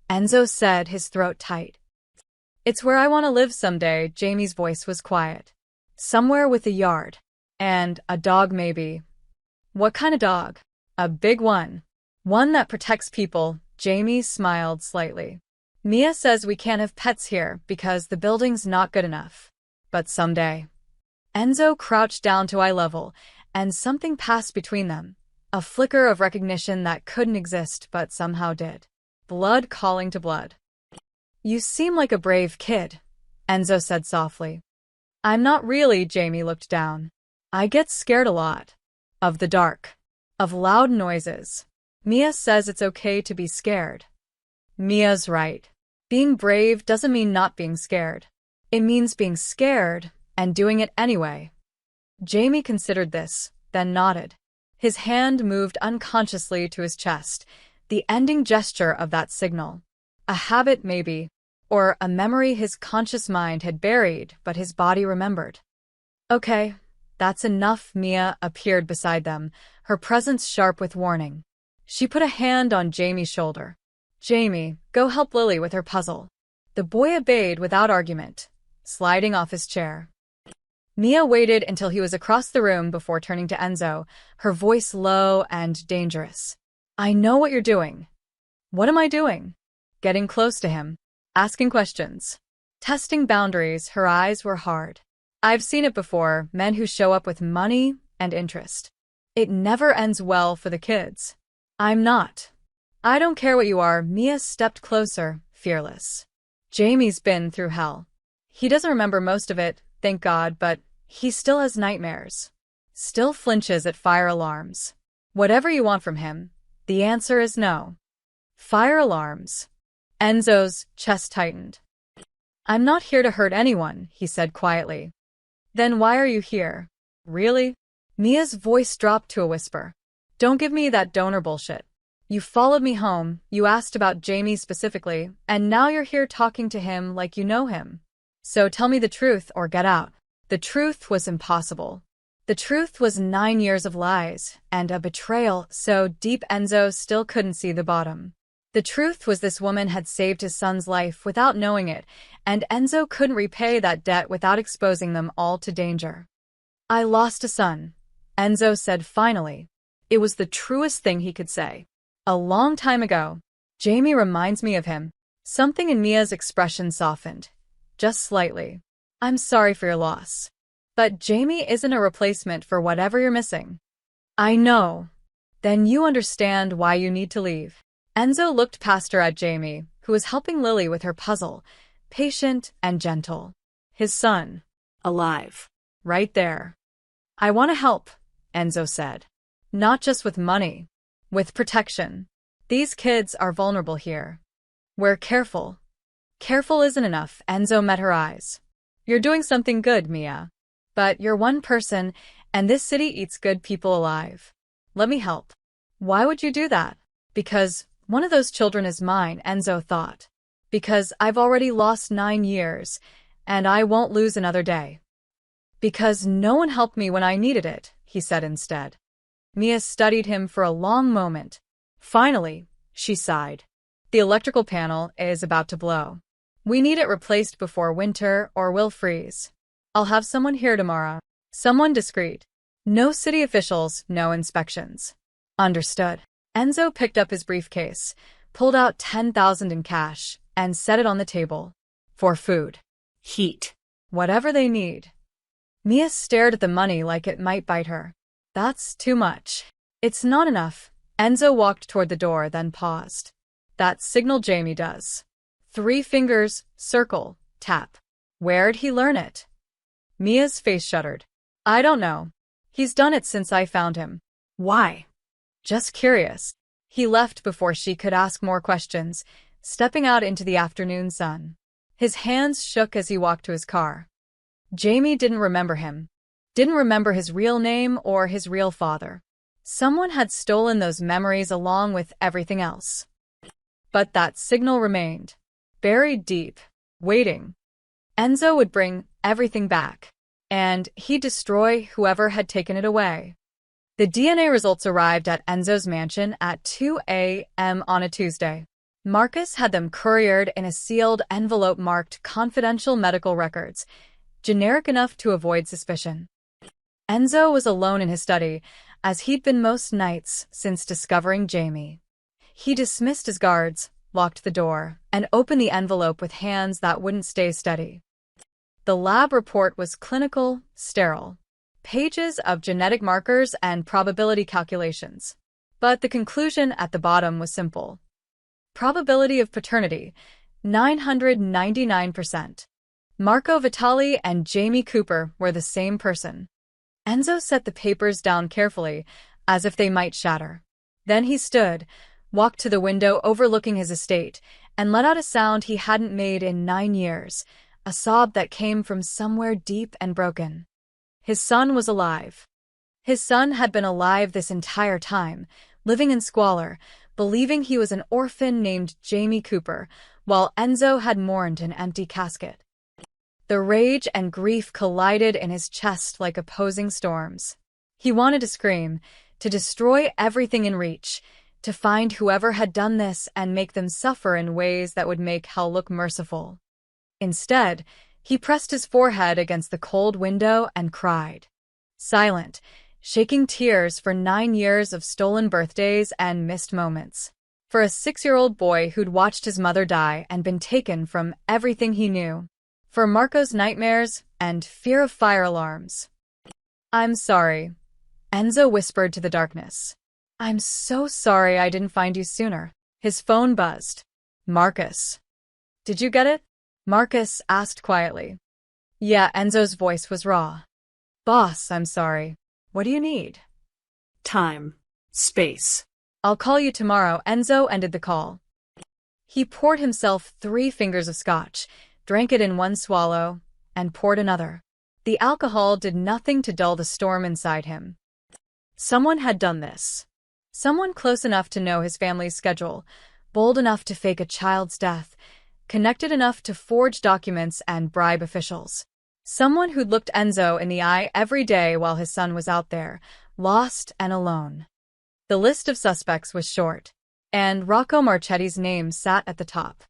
[SPEAKER 1] Enzo said, his throat tight. It's where I want to live someday, Jamie's voice was quiet. Somewhere with a yard. And a dog maybe. What kind of dog? A big one. One that protects people. Jamie smiled slightly. Mia says we can't have pets here because the building's not good enough. But someday. Enzo crouched down to eye level, and something passed between them. A flicker of recognition that couldn't exist but somehow did. Blood calling to blood. You seem like a brave kid, Enzo said softly. I'm not really, Jamie looked down. I get scared a lot. Of the dark. Of loud noises. Mia says it's okay to be scared. Mia's right. Being brave doesn't mean not being scared. It means being scared and doing it anyway. Jamie considered this, then nodded. His hand moved unconsciously to his chest, the ending gesture of that signal. A habit, maybe, or a memory his conscious mind had buried but his body remembered. Okay, that's enough. Mia appeared beside them, her presence sharp with warning. She put a hand on Jamie's shoulder. Jamie, go help Lily with her puzzle. The boy obeyed without argument, sliding off his chair. Mia waited until he was across the room before turning to Enzo, her voice low and dangerous. I know what you're doing. What am I doing? Getting close to him. Asking questions. Testing boundaries. Her eyes were hard. I've seen it before, men who show up with money and interest. It never ends well for the kids. I'm not. I don't care what you are. Mia stepped closer, fearless. Jamie's been through hell. He doesn't remember most of it, thank God, but he still has nightmares. Still flinches at fire alarms. Whatever you want from him, the answer is no. Fire alarms. Enzo's chest tightened. I'm not here to hurt anyone, he said quietly. Then why are you here? Really? Mia's voice dropped to a whisper. Don't give me that donor bullshit. You followed me home, you asked about Jamie specifically, and now you're here talking to him like you know him. So tell me the truth or get out. The truth was impossible. The truth was 9 years of lies and a betrayal so deep Enzo still couldn't see the bottom. The truth was this woman had saved his son's life without knowing it, and Enzo couldn't repay that debt without exposing them all to danger. I lost a son, Enzo said finally. It was the truest thing he could say. A long time ago. Jamie reminds me of him. Something in Mia's expression softened. Just slightly. I'm sorry for your loss. But Jamie isn't a replacement for whatever you're missing. I know. Then you understand why you need to leave. Enzo looked past her at Jamie, who was helping Lily with her puzzle, patient and gentle. His son.
[SPEAKER 2] Alive.
[SPEAKER 1] Right there. I want to help, Enzo said. Not just with money. With protection. These kids are vulnerable here. We're careful. Careful isn't enough, Enzo met her eyes. You're doing something good, Mia. But you're one person, and this city eats good people alive. Let me help. Why would you do that? Because one of those children is mine, Enzo thought. Because I've already lost 9 years, and I won't lose another day. Because no one helped me when I needed it, he said instead. Mia studied him for a long moment. Finally, she sighed. The electrical panel is about to blow. We need it replaced before winter or we'll freeze. I'll have someone here tomorrow. Someone discreet. No city officials, no inspections. Understood. Enzo picked up his briefcase, pulled out 10,000 in cash, and set it on the table. For food.
[SPEAKER 2] Heat.
[SPEAKER 1] Whatever they need. Mia stared at the money like it might bite her. That's too much. It's not enough. Enzo walked toward the door, then paused. That signal Jamie does. 3 fingers, circle, tap. Where'd he learn it? Mia's face shuddered. I don't know. He's done it since I found him. Why? Just curious. He left before she could ask more questions, stepping out into the afternoon sun. His hands shook as he walked to his car. Jamie didn't remember him. Didn't remember his real name or his real father. Someone had stolen those memories along with everything else. But that signal remained. Buried deep. Waiting. Enzo would bring everything back. And he'd destroy whoever had taken it away. The DNA results arrived at Enzo's mansion at 2 a.m. on a Tuesday. Marcus had them couriered in a sealed envelope marked confidential medical records, generic enough to avoid suspicion. Enzo was alone in his study, as he'd been most nights since discovering Jamie. He dismissed his guards, locked the door, and opened the envelope with hands that wouldn't stay steady. The lab report was clinical, sterile. Pages of genetic markers and probability calculations. But the conclusion at the bottom was simple. Probability of paternity, 999%. Marco Vitali and Jamie Cooper were the same person. Enzo set the papers down carefully, as if they might shatter. Then he stood, walked to the window overlooking his estate, and let out a sound he hadn't made in 9 years, a sob that came from somewhere deep and broken. His son was alive. His son had been alive this entire time, living in squalor, believing he was an orphan named Jamie Cooper, while Enzo had mourned an empty casket. The rage and grief collided in his chest like opposing storms. He wanted to scream, to destroy everything in reach, to find whoever had done this and make them suffer in ways that would make hell look merciful. Instead, he pressed his forehead against the cold window and cried. Silent, shaking tears for 9 years of stolen birthdays and missed moments. For a 6-year-old boy who'd watched his mother die and been taken from everything he knew. For Marco's nightmares and fear of fire alarms. I'm sorry, Enzo whispered to the darkness. I'm so sorry I didn't find you sooner. His phone buzzed. Marcus. Did you get it? Marcus asked quietly. Yeah, Enzo's voice was raw. Boss, I'm sorry. What do you need?
[SPEAKER 2] Time. Space.
[SPEAKER 1] I'll call you tomorrow. Enzo ended the call. He poured himself 3 fingers of scotch, drank it in one swallow, and poured another. The alcohol did nothing to dull the storm inside him. Someone had done this. Someone close enough to know his family's schedule, bold enough to fake a child's death, connected enough to forge documents and bribe officials. Someone who'd looked Enzo in the eye every day while his son was out there, lost and alone. The list of suspects was short, and Rocco Marchetti's name sat at the top.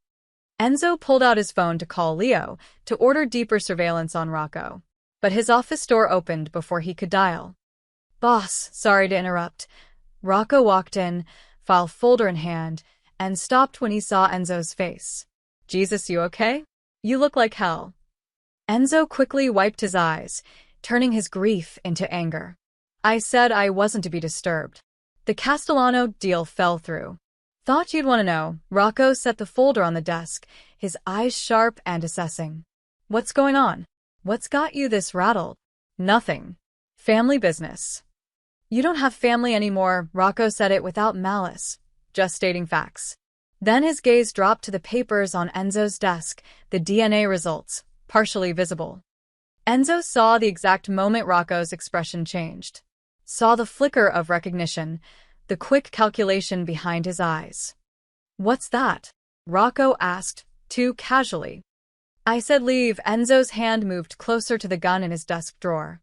[SPEAKER 1] Enzo pulled out his phone to call Leo to order deeper surveillance on Rocco, but his office door opened before he could dial. Boss, sorry to interrupt. Rocco walked in, file folder in hand, and stopped when he saw Enzo's face. Jesus, you okay? You look like hell. Enzo quickly wiped his eyes, turning his grief into anger. I said I wasn't to be disturbed. The Castellano deal fell through. Thought you'd want to know. Rocco set the folder on the desk, his eyes sharp and assessing. What's going on? What's got you this rattled? Nothing. Family business. You don't have family anymore, Rocco said it without malice, just stating facts. Then his gaze dropped to the papers on Enzo's desk, the DNA results, partially visible. Enzo saw the exact moment Rocco's expression changed. Saw the flicker of recognition, the quick calculation behind his eyes. What's that? Rocco asked, too casually. I said leave. Enzo's hand moved closer to the gun in his desk drawer.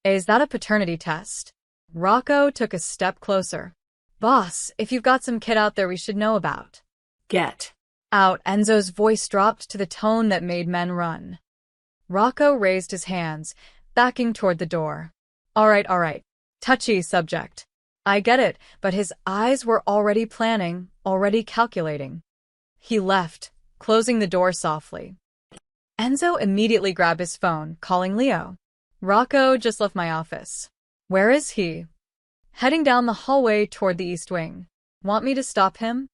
[SPEAKER 1] Is that a paternity test? Rocco took a step closer. Boss, if you've got some kid out there we should know about.
[SPEAKER 2] Get
[SPEAKER 1] out. Enzo's voice dropped to the tone that made men run. Rocco raised his hands, backing toward the door. All right. Touchy subject. I get it, but his eyes were already planning, already calculating. He left, closing the door softly. Enzo immediately grabbed his phone, calling Leo. Rocco just left my office. Where is he? Heading down the hallway toward the East Wing. Want me to stop him?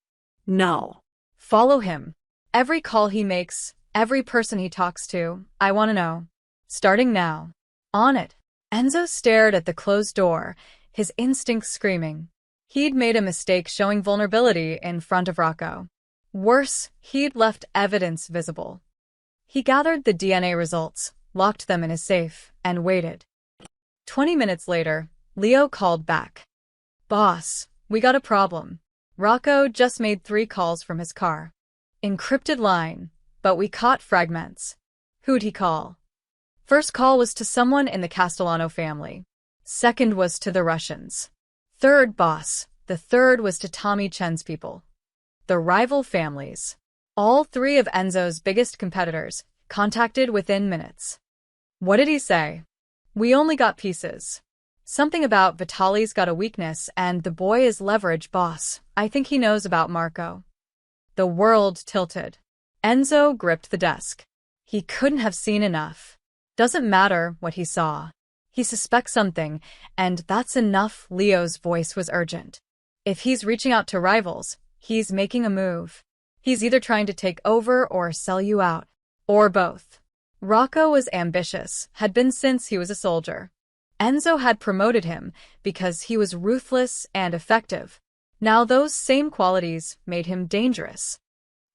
[SPEAKER 2] No.
[SPEAKER 1] Follow him. Every call he makes, every person he talks to, I want to know. Starting now. On it. Enzo stared at the closed door, his instincts screaming. He'd made a mistake showing vulnerability in front of Rocco. Worse, he'd left evidence visible. He gathered the DNA results, locked them in his safe, and waited. 20 minutes later, Leo called back. Boss, we got a problem. Rocco just made 3 calls from his car. Encrypted line, but we caught fragments. Who'd he call? First call was to someone in the Castellano family. Second was to the Russians. Third, boss, the third was to Tommy Chen's people. The rival families. All 3 of Enzo's biggest competitors, contacted within minutes. What did he say? We only got pieces. Something about Vitali's got a weakness and the boy is leverage, boss. I think he knows about Marco. The world tilted. Enzo gripped the desk. He couldn't have seen enough. Doesn't matter what he saw. He suspects something, and that's enough. Leo's voice was urgent. If he's reaching out to rivals, he's making a move. He's either trying to take over or sell you out. Or both. Rocco was ambitious, had been since he was a soldier. Enzo had promoted him because he was ruthless and effective. Now those same qualities made him dangerous.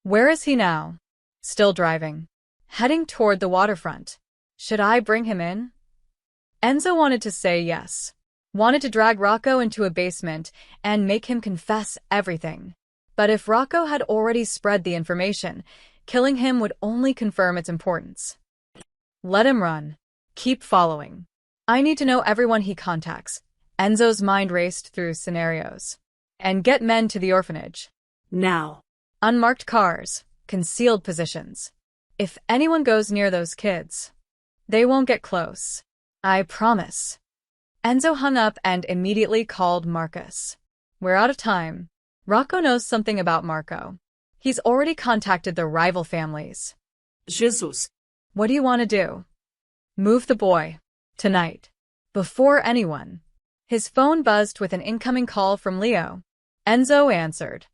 [SPEAKER 1] Where is he now? Still driving. Heading toward the waterfront. Should I bring him in? Enzo wanted to say yes. Wanted to drag Rocco into a basement and make him confess everything. But if Rocco had already spread the information, killing him would only confirm its importance. Let him run. Keep following. I need to know everyone he contacts. Enzo's mind raced through scenarios. And get men to the orphanage.
[SPEAKER 2] Now.
[SPEAKER 1] Unmarked cars. Concealed positions. If anyone goes near those kids, they won't get close. I promise. Enzo hung up and immediately called Marcus. We're out of time. Rocco knows something about Marco. He's already contacted the rival families.
[SPEAKER 2] Jesus.
[SPEAKER 1] What do you want to do? Move the boy. Tonight. Before anyone. His phone buzzed with an incoming call from Leo. Enzo answered.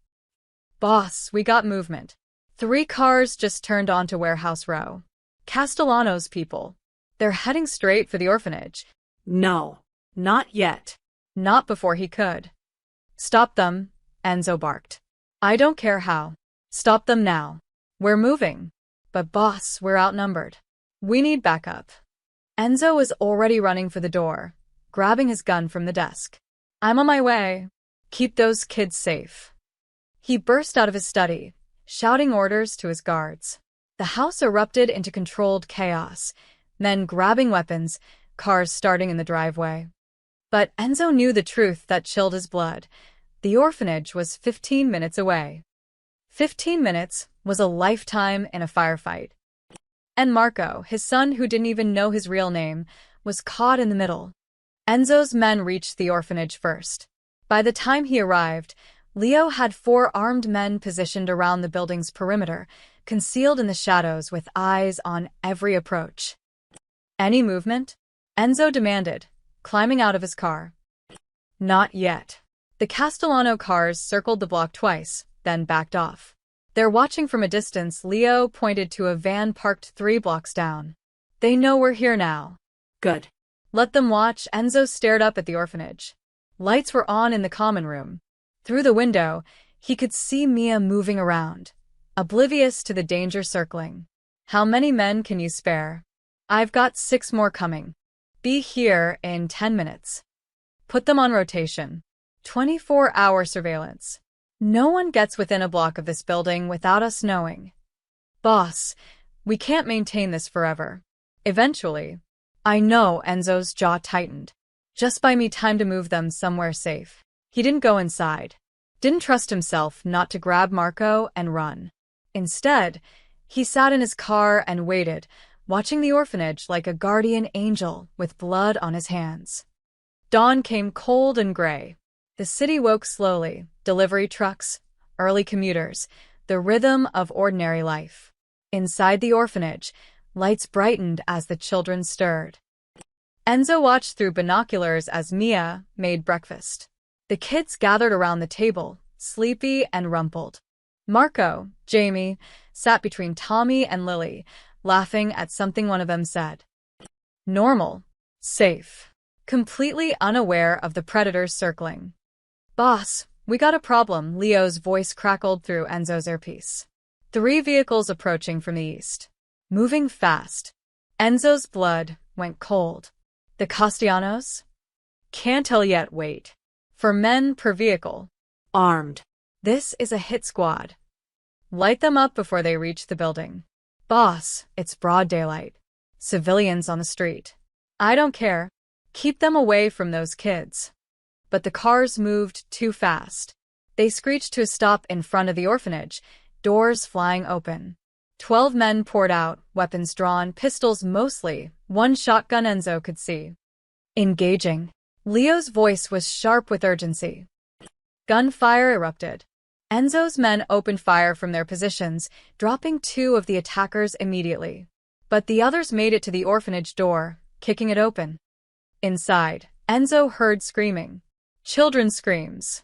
[SPEAKER 1] Boss, we got movement. 3 cars just turned onto Warehouse Row. Castellano's people. They're heading straight for the orphanage.
[SPEAKER 2] No. Not yet.
[SPEAKER 1] Not before he could. Stop them, Enzo barked. I don't care how. Stop them now. We're moving. But boss, we're outnumbered. We need backup. Enzo was already running for the door, grabbing his gun from the desk. I'm on my way. Keep those kids safe. He burst out of his study, shouting orders to his guards. The house erupted into controlled chaos, men grabbing weapons, cars starting in the driveway. But Enzo knew the truth that chilled his blood. The orphanage was 15 minutes away. 15 minutes was a lifetime in a firefight. And Marco, his son who didn't even know his real name, was caught in the middle. Enzo's men reached the orphanage first. By the time he arrived, Leo had 4 armed men positioned around the building's perimeter, concealed in the shadows with eyes on every approach. Any movement? Enzo demanded, climbing out of his car. Not yet. The Castellano cars circled the block twice, then backed off. They're watching from a distance. Leo pointed to a van parked 3 blocks down. They know we're here now.
[SPEAKER 2] Good.
[SPEAKER 1] Let them watch. Enzo stared up at the orphanage. Lights were on in the common room. Through the window, he could see Mia moving around, oblivious to the danger circling. How many men can you spare? I've got 6 more coming. Be here in 10 minutes. Put them on rotation. 24-hour surveillance. No one gets within a block of this building without us knowing. Boss, we can't maintain this forever. Eventually. I know. Enzo's jaw tightened. Just buy me time to move them somewhere safe. He didn't go inside. Didn't trust himself not to grab Marco and run. Instead, he sat in his car and waited, watching the orphanage like a guardian angel with blood on his hands. Dawn came cold and gray. The city woke slowly, delivery trucks, early commuters, the rhythm of ordinary life. Inside the orphanage, lights brightened as the children stirred. Enzo watched through binoculars as Mia made breakfast. The kids gathered around the table, sleepy and rumpled. Marco, Jamie, sat between Tommy and Lily, laughing at something one of them said. Normal. Safe. Completely unaware of the predators circling. Boss, we got a problem. Leo's voice crackled through Enzo's earpiece. 3 vehicles approaching from the east. Moving fast. Enzo's blood went cold. The Castellanos? Can't tell yet. Wait. For men per vehicle.
[SPEAKER 2] Armed.
[SPEAKER 1] This is a hit squad. Light them up before they reach the building. Boss, it's broad daylight. Civilians on the street. I don't care. Keep them away from those kids. But the cars moved too fast. They screeched to a stop in front of the orphanage, doors flying open. 12 men poured out, weapons drawn, pistols mostly, 1 shotgun Enzo could see. Engaging. Leo's voice was sharp with urgency. Gunfire erupted. Enzo's men opened fire from their positions, dropping 2 of the attackers immediately. But the others made it to the orphanage door, kicking it open. Inside, Enzo heard screaming. Children's screams.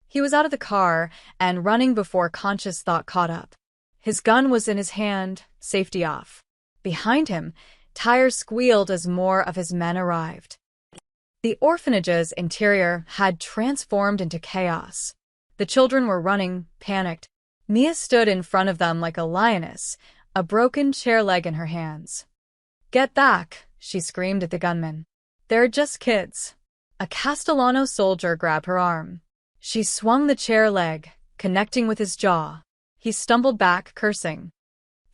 [SPEAKER 1] He was out of the car and running before conscious thought caught up. His gun was in his hand, safety off. Behind him, tires squealed as more of his men arrived. The orphanage's interior had transformed into chaos. The children were running, panicked. Mia stood in front of them like a lioness, a broken chair leg in her hands. "Get back," she screamed at the gunman. "They're just kids." A Castellano soldier grabbed her arm. She swung the chair leg, connecting with his jaw. He stumbled back, cursing.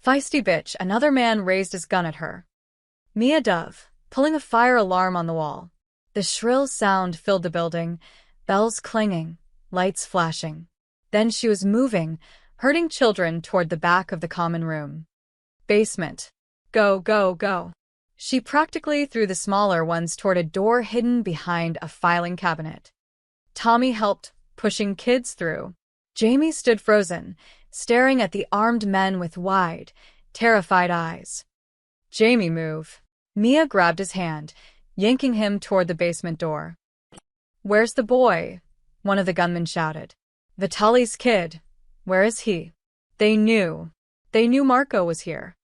[SPEAKER 1] "Feisty bitch," another man raised his gun at her. Mia dove, pulling a fire alarm on the wall. The shrill sound filled the building, bells clanging, lights flashing. Then she was moving, herding children toward the back of the common room. Basement. Go, go, go. She practically threw the smaller ones toward a door hidden behind a filing cabinet. Tommy helped, pushing kids through. Jamie stood frozen, staring at the armed men with wide, terrified eyes. "Jamie, move." Mia grabbed his hand, yanking him toward the basement door. "Where's the boy?" one of the gunmen shouted. "Vitali's kid. Where is he?" They knew. They knew Marco was here.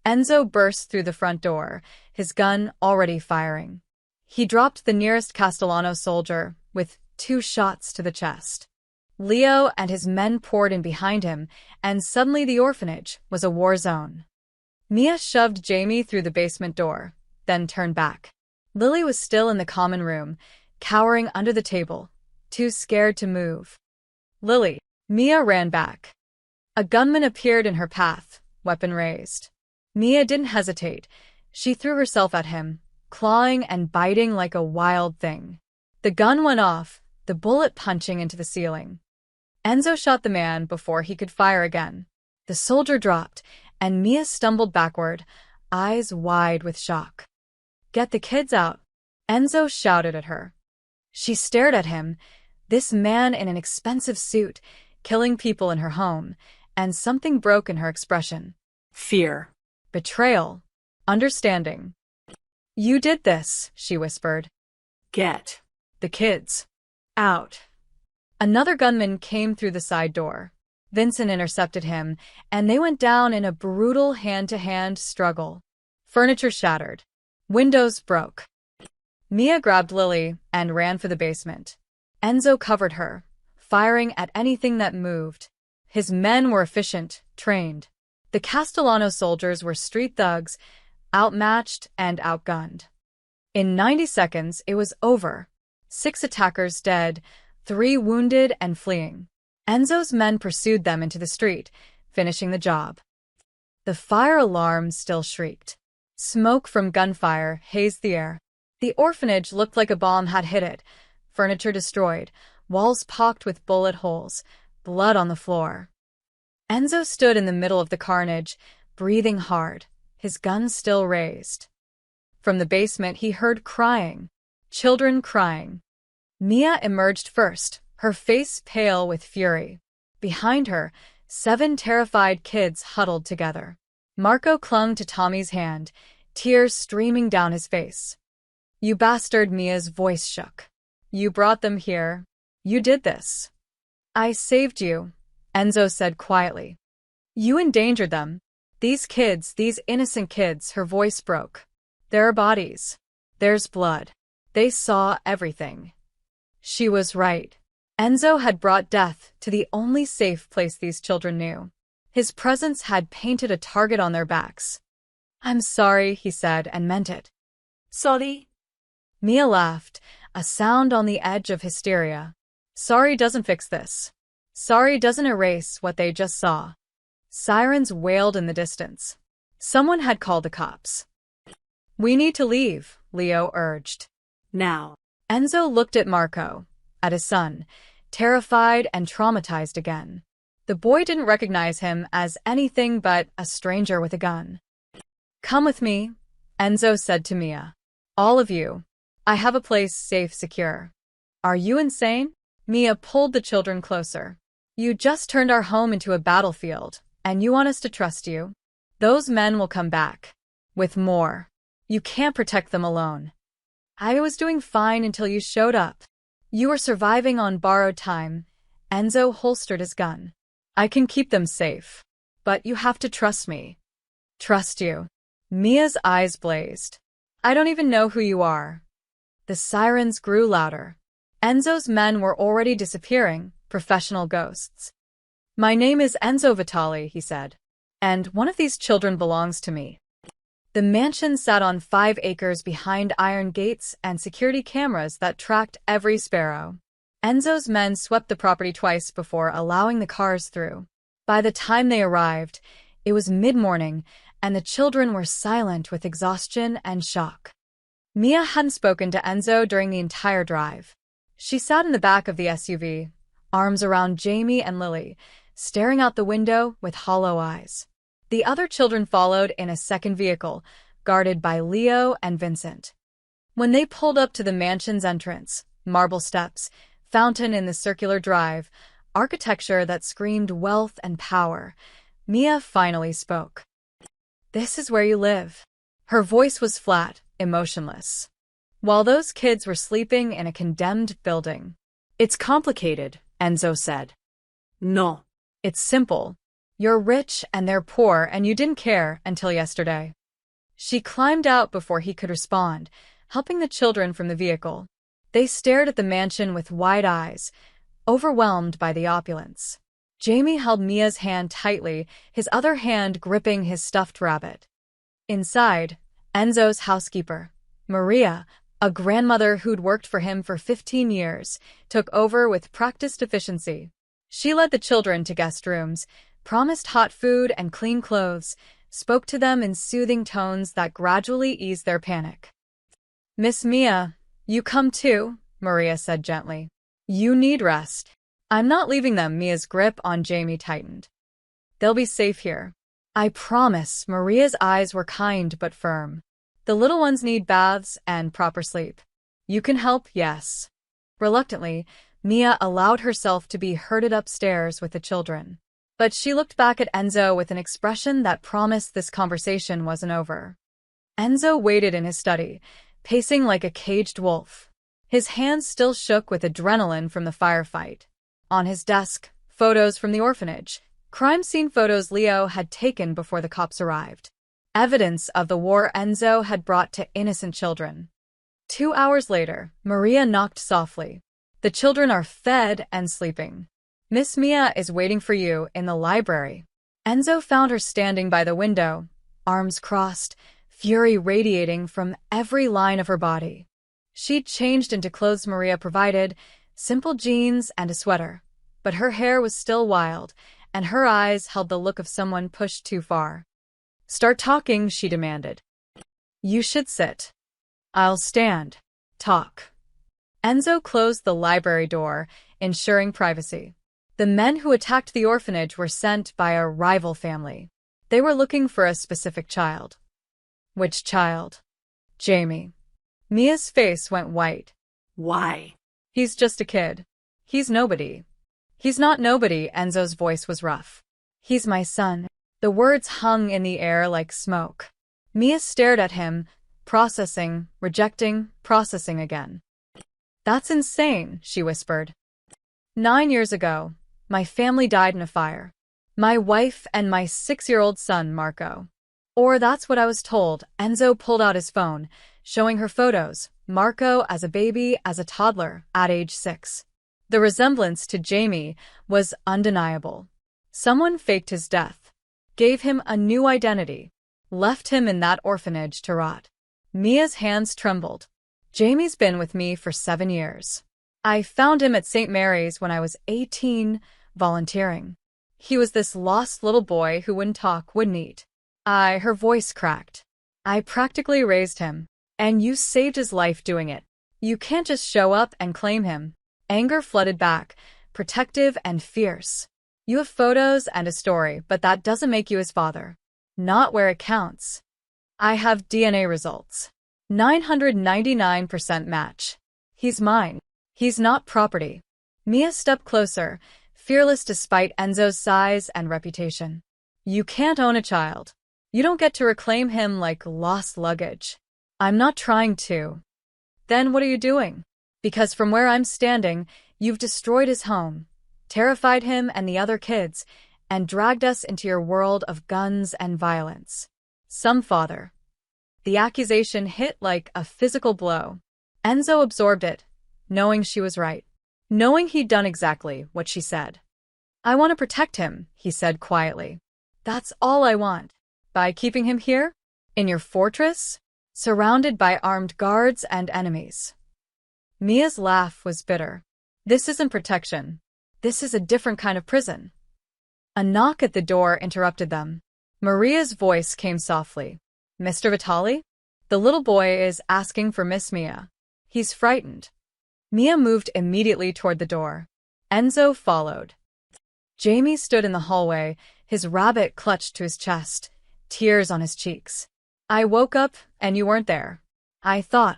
[SPEAKER 1] Enzo burst through the front door, his gun already firing. He dropped the nearest Castellano soldier, with 2 shots to the chest. Leo and his men poured in behind him, and suddenly the orphanage was a war zone. Mia shoved Jamie through the basement door, then turned back. Lily was still in the common room, cowering under the table, too scared to move. "Lily!" Mia ran back. A gunman appeared in her path, weapon raised. Mia didn't hesitate. She threw herself at him, clawing and biting like a wild thing. The gun went off, the bullet punching into the ceiling. Enzo shot the man before he could fire again. The soldier dropped, and Mia stumbled backward, eyes wide with shock. "Get the kids out," Enzo shouted at her. She stared at him, this man in an expensive suit, killing people in her home, and something broke in her expression.
[SPEAKER 2] Fear.
[SPEAKER 1] Betrayal. Understanding. "You did this," she whispered.
[SPEAKER 2] Get
[SPEAKER 1] "The kids out." Another gunman came through the side door. Vincent intercepted him, and they went down in a brutal hand-to-hand struggle. Furniture shattered. Windows broke. Mia grabbed Lily and ran for the basement. Enzo covered her, firing at anything that moved. His men were efficient, trained. The Castellano soldiers were street thugs, outmatched and outgunned. In 90 seconds, it was over. 6 attackers dead, 3 wounded and fleeing. Enzo's men pursued them into the street, finishing the job. The fire alarm still shrieked. Smoke from gunfire hazed the air. The orphanage looked like a bomb had hit it. Furniture destroyed, walls pocked with bullet holes, blood on the floor. Enzo stood in the middle of the carnage, breathing hard, his gun still raised. From the basement he heard crying, children crying. Mia emerged first, her face pale with fury. Behind her, 7 terrified kids huddled together. Marco clung to Tommy's hand, tears streaming down his face. "You bastard," Mia's voice shook. "You brought them here. You did this." "I saved you," Enzo said quietly. "You endangered them. These kids, these innocent kids," her voice broke. "There are bodies. There's blood. They saw everything." She was right. Enzo had brought death to the only safe place these children knew. His presence had painted a target on their backs. "I'm sorry," he said, and meant it.
[SPEAKER 2] Sorry?
[SPEAKER 1] Mia laughed, a sound on the edge of hysteria. "Sorry doesn't fix this. Sorry doesn't erase what they just saw." Sirens wailed in the distance. Someone had called the cops. "We need to leave," Leo urged.
[SPEAKER 2] Now.
[SPEAKER 1] Enzo looked at Marco, at his son, terrified and traumatized again. The boy didn't recognize him as anything but a stranger with a gun. "Come with me," Enzo said to Mia. "All of you. I have a place safe, secure." "Are you insane?" Mia pulled the children closer. You just turned our home into a battlefield, and you want us to trust you? Those men will come back. With more. You can't protect them alone. I was doing fine until you showed up. You were surviving on borrowed time. Enzo holstered his gun. I can keep them safe. But you have to trust me. Trust you. Mia's eyes blazed. I don't even know who you are. The sirens grew louder. Enzo's men were already disappearing, professional ghosts. My name is Enzo Vitali, he said. And one of these children belongs to me. The mansion sat on 5 acres behind iron gates and security cameras that tracked every sparrow. Enzo's men swept the property twice before allowing the cars through. By the time they arrived, it was mid-morning, and the children were silent with exhaustion and shock. Mia hadn't spoken to Enzo during the entire drive. She sat in the back of the SUV, arms around Jamie and Lily, staring out the window with hollow eyes. The other children followed in a second vehicle, guarded by Leo and Vincent. When they pulled up to the mansion's entrance, marble steps, fountain in the circular drive, architecture that screamed wealth and power, Mia finally spoke. This is where you live. Her voice was flat, emotionless. While those kids were sleeping in a condemned building. It's complicated, Enzo said.
[SPEAKER 2] No.
[SPEAKER 1] It's simple. You're rich and they're poor and you didn't care until yesterday. She climbed out before he could respond, helping the children from the vehicle. They stared at the mansion with wide eyes, overwhelmed by the opulence. Jamie held Mia's hand tightly, his other hand gripping his stuffed rabbit. Inside, Enzo's housekeeper, Maria, a grandmother who'd worked for him for 15 years, took over with practiced efficiency. She led the children to guest rooms, promised hot food and clean clothes, spoke to them in soothing tones that gradually eased their panic. Miss Mia, you come too, Maria said gently. You need rest. I'm not leaving them, Mia's grip on Jamie tightened. They'll be safe here. I promise, Maria's eyes were kind but firm. The little ones need baths and proper sleep. You can help, yes. Reluctantly, Mia allowed herself to be herded upstairs with the children. But she looked back at Enzo with an expression that promised this conversation wasn't over. Enzo waited in his study, pacing like a caged wolf. His hands still shook with adrenaline from the firefight. On his desk, photos from the orphanage. Crime scene photos Leo had taken before the cops arrived. Evidence of the war Enzo had brought to innocent children. 2 hours later, Maria knocked softly. The children are fed and sleeping. Miss Mia is waiting for you in the library. Enzo found her standing by the window, arms crossed, fury radiating from every line of her body. She'd changed into clothes Maria provided, simple jeans and a sweater. But her hair was still wild, and her eyes held the look of someone pushed too far. Start talking, she demanded. You should sit. I'll stand. Talk. Enzo closed the library door, ensuring privacy. The men who attacked the orphanage were sent by a rival family. They were looking for a specific child. Which child? Jamie. Mia's face went white.
[SPEAKER 2] Why?
[SPEAKER 1] He's just a kid. He's nobody. He's not nobody, Enzo's voice was rough. He's my son. The words hung in the air like smoke. Mia stared at him, processing, rejecting, processing again. That's insane, she whispered. 9 years ago, my family died in a fire. My wife and my 6-year-old son, Marco. Or that's what I was told. Enzo pulled out his phone, showing her photos. Marco as a baby, as a toddler, at age 6. The resemblance to Jamie was undeniable. Someone faked his death, gave him a new identity, left him in that orphanage to rot. Mia's hands trembled. Jamie's been with me for 7 years. I found him at St. Mary's when I was 18, volunteering. He was this lost little boy who wouldn't talk, wouldn't eat. Her voice cracked. I practically raised him. And you saved his life doing it. You can't just show up and claim him. Anger flooded back, protective and fierce. You have photos and a story, but that doesn't make you his father. Not where it counts. I have DNA results. 999% match. He's mine. He's not property. Mia stepped closer, fearless despite Enzo's size and reputation. You can't own a child. You don't get to reclaim him like lost luggage. I'm not trying to. Then what are you doing? Because from where I'm standing, you've destroyed his home, terrified him and the other kids, and dragged us into your world of guns and violence. Some father. The accusation hit like a physical blow. Enzo absorbed it, knowing she was right. Knowing he'd done exactly what she said. I want to protect him, he said quietly. That's all I want. By keeping him here? In your fortress? Surrounded by armed guards and enemies. Mia's laugh was bitter. This isn't protection. This is a different kind of prison. A knock at the door interrupted them. Maria's voice came softly. Mr. Vitali? The little boy is asking for Miss Mia. He's frightened. Mia moved immediately toward the door. Enzo followed. Jamie stood in the hallway, his rabbit clutched to his chest, tears on his cheeks. I woke up, and you weren't there. I thought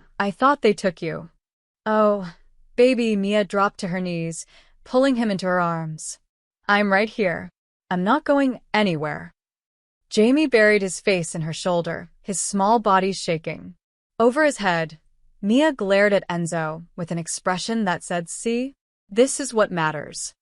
[SPEAKER 1] they took you. Oh, baby, Mia dropped to her knees, pulling him into her arms. I'm right here. I'm not going anywhere. Jamie buried his face in her shoulder, his small body shaking. Over his head, Mia glared at Enzo with an expression that said, see, this is what matters.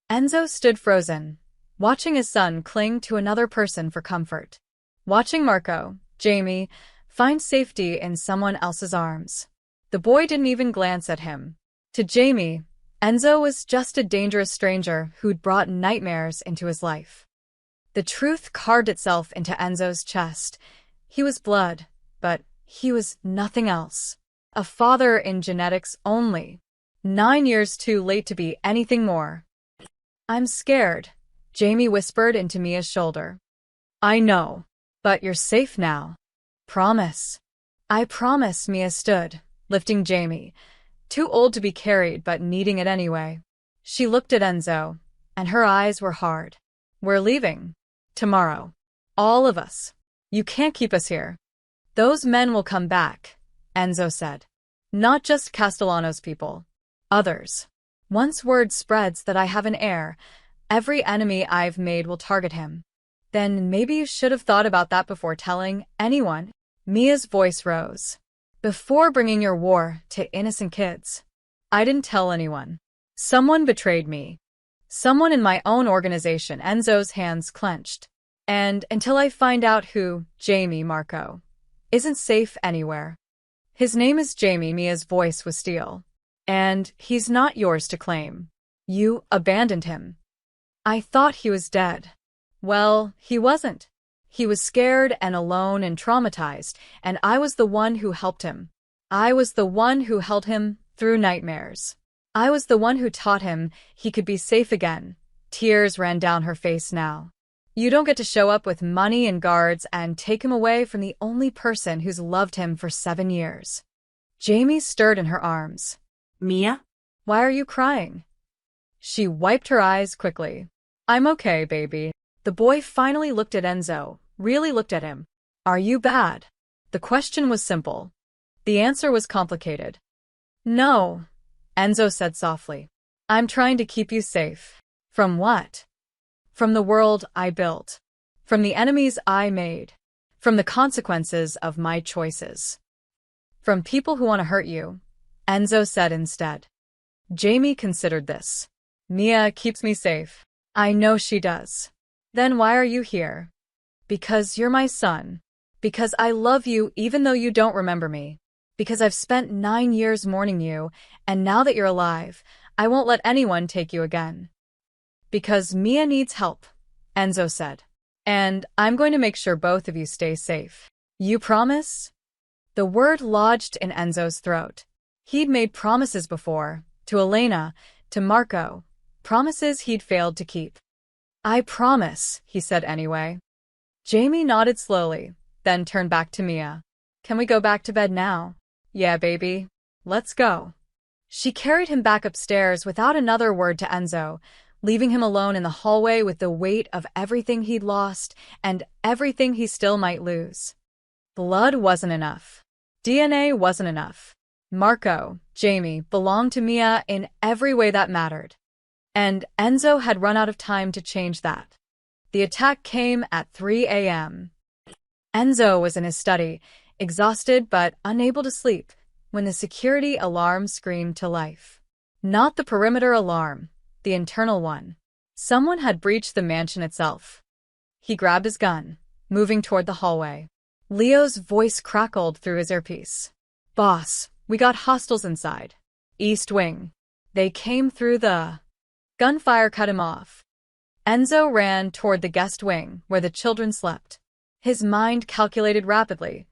[SPEAKER 1] Enzo stood frozen, watching his son cling to another person for comfort. Watching Marco, Jamie, find safety in someone else's arms. The boy didn't even glance at him. To Jamie, Enzo was just a dangerous stranger who'd brought nightmares into his life. The truth carved itself into Enzo's chest. He was blood, but he was nothing else. A father in genetics only. 9 years too late to be anything more. I'm scared, Jamie whispered into Mia's shoulder. I know, but you're safe now. Promise. I promise, Mia stood, lifting Jamie, too old to be carried but needing it anyway. She looked at Enzo, and her eyes were hard. We're leaving. Tomorrow. All of us. You can't keep us here. Those men will come back, Enzo said. Not just Castellano's people. Others. Once word spreads that I have an heir, every enemy I've made will target him. Then maybe you should have thought about that before telling anyone. Mia's voice rose. Before bringing your war to innocent kids. I didn't tell anyone. Someone betrayed me. Someone in my own organization. Enzo's hands clenched. And until I find out who, Jamie Marco, isn't safe anywhere. His name is Jamie, Mia's voice was steel. And he's not yours to claim. You abandoned him. I thought he was dead. Well, he wasn't. He was scared and alone and traumatized, and I was the one who helped him. I was the one who held him through nightmares. I was the one who taught him he could be safe again. Tears ran down her face now. You don't get to show up with money and guards and take him away from the only person who's loved him for 7 years. Jamie stirred in her arms.
[SPEAKER 2] Mia?
[SPEAKER 1] Why are you crying? She wiped her eyes quickly. I'm okay, baby. The boy finally looked at Enzo, really looked at him. Are you bad? The question was simple. The answer was complicated. No, Enzo said softly. I'm trying to keep you safe. From what? From the world I built. From the enemies I made. From the consequences of my choices. From people who want to hurt you, Enzo said instead. Jamie considered this. Mia keeps me safe. I know she does. Then why are you here? Because you're my son. Because I love you even though you don't remember me. Because I've spent 9 years mourning you, and now that you're alive, I won't let anyone take you again. Because Mia needs help, Enzo said. And I'm going to make sure both of you stay safe. You promise? The word lodged in Enzo's throat. He'd made promises before, to Elena, to Marco, promises he'd failed to keep. I promise, he said anyway. Jamie nodded slowly, then turned back to Mia. Can we go back to bed now? Yeah, baby. Let's go. She carried him back upstairs without another word to Enzo, leaving him alone in the hallway with the weight of everything he'd lost and everything he still might lose. Blood wasn't enough. DNA wasn't enough. Marco, Jamie belonged to Mia in every way that mattered. And Enzo had run out of time to change that. The attack came at 3 a.m. Enzo was in his study, exhausted but unable to sleep, when the security alarm screamed to life. Not the perimeter alarm, the internal one. Someone had breached the mansion itself. He grabbed his gun, moving toward the hallway. Leo's voice crackled through his earpiece. "Boss, we got hostiles inside. East Wing. They came through the..." Gunfire cut him off. Enzo ran toward the guest wing, where the children slept. His mind calculated rapidly.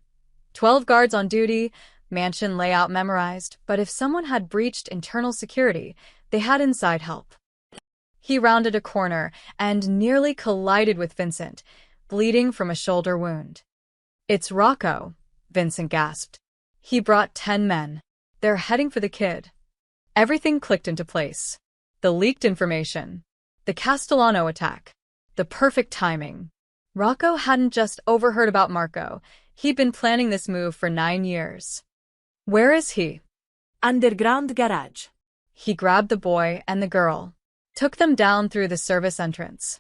[SPEAKER 1] 12 guards on duty, mansion layout memorized, but if someone had breached internal security, they had inside help. He rounded a corner and nearly collided with Vincent, bleeding from a shoulder wound. "It's Rocco," Vincent gasped. He brought 10 men. They're heading for the kid. Everything clicked into place. The leaked information. The Castellano attack. The perfect timing. Rocco hadn't just overheard about Marco. He'd been planning this move for 9 years. "Where is he?"
[SPEAKER 2] Underground garage.
[SPEAKER 1] He grabbed the boy and the girl, took them down through the service entrance.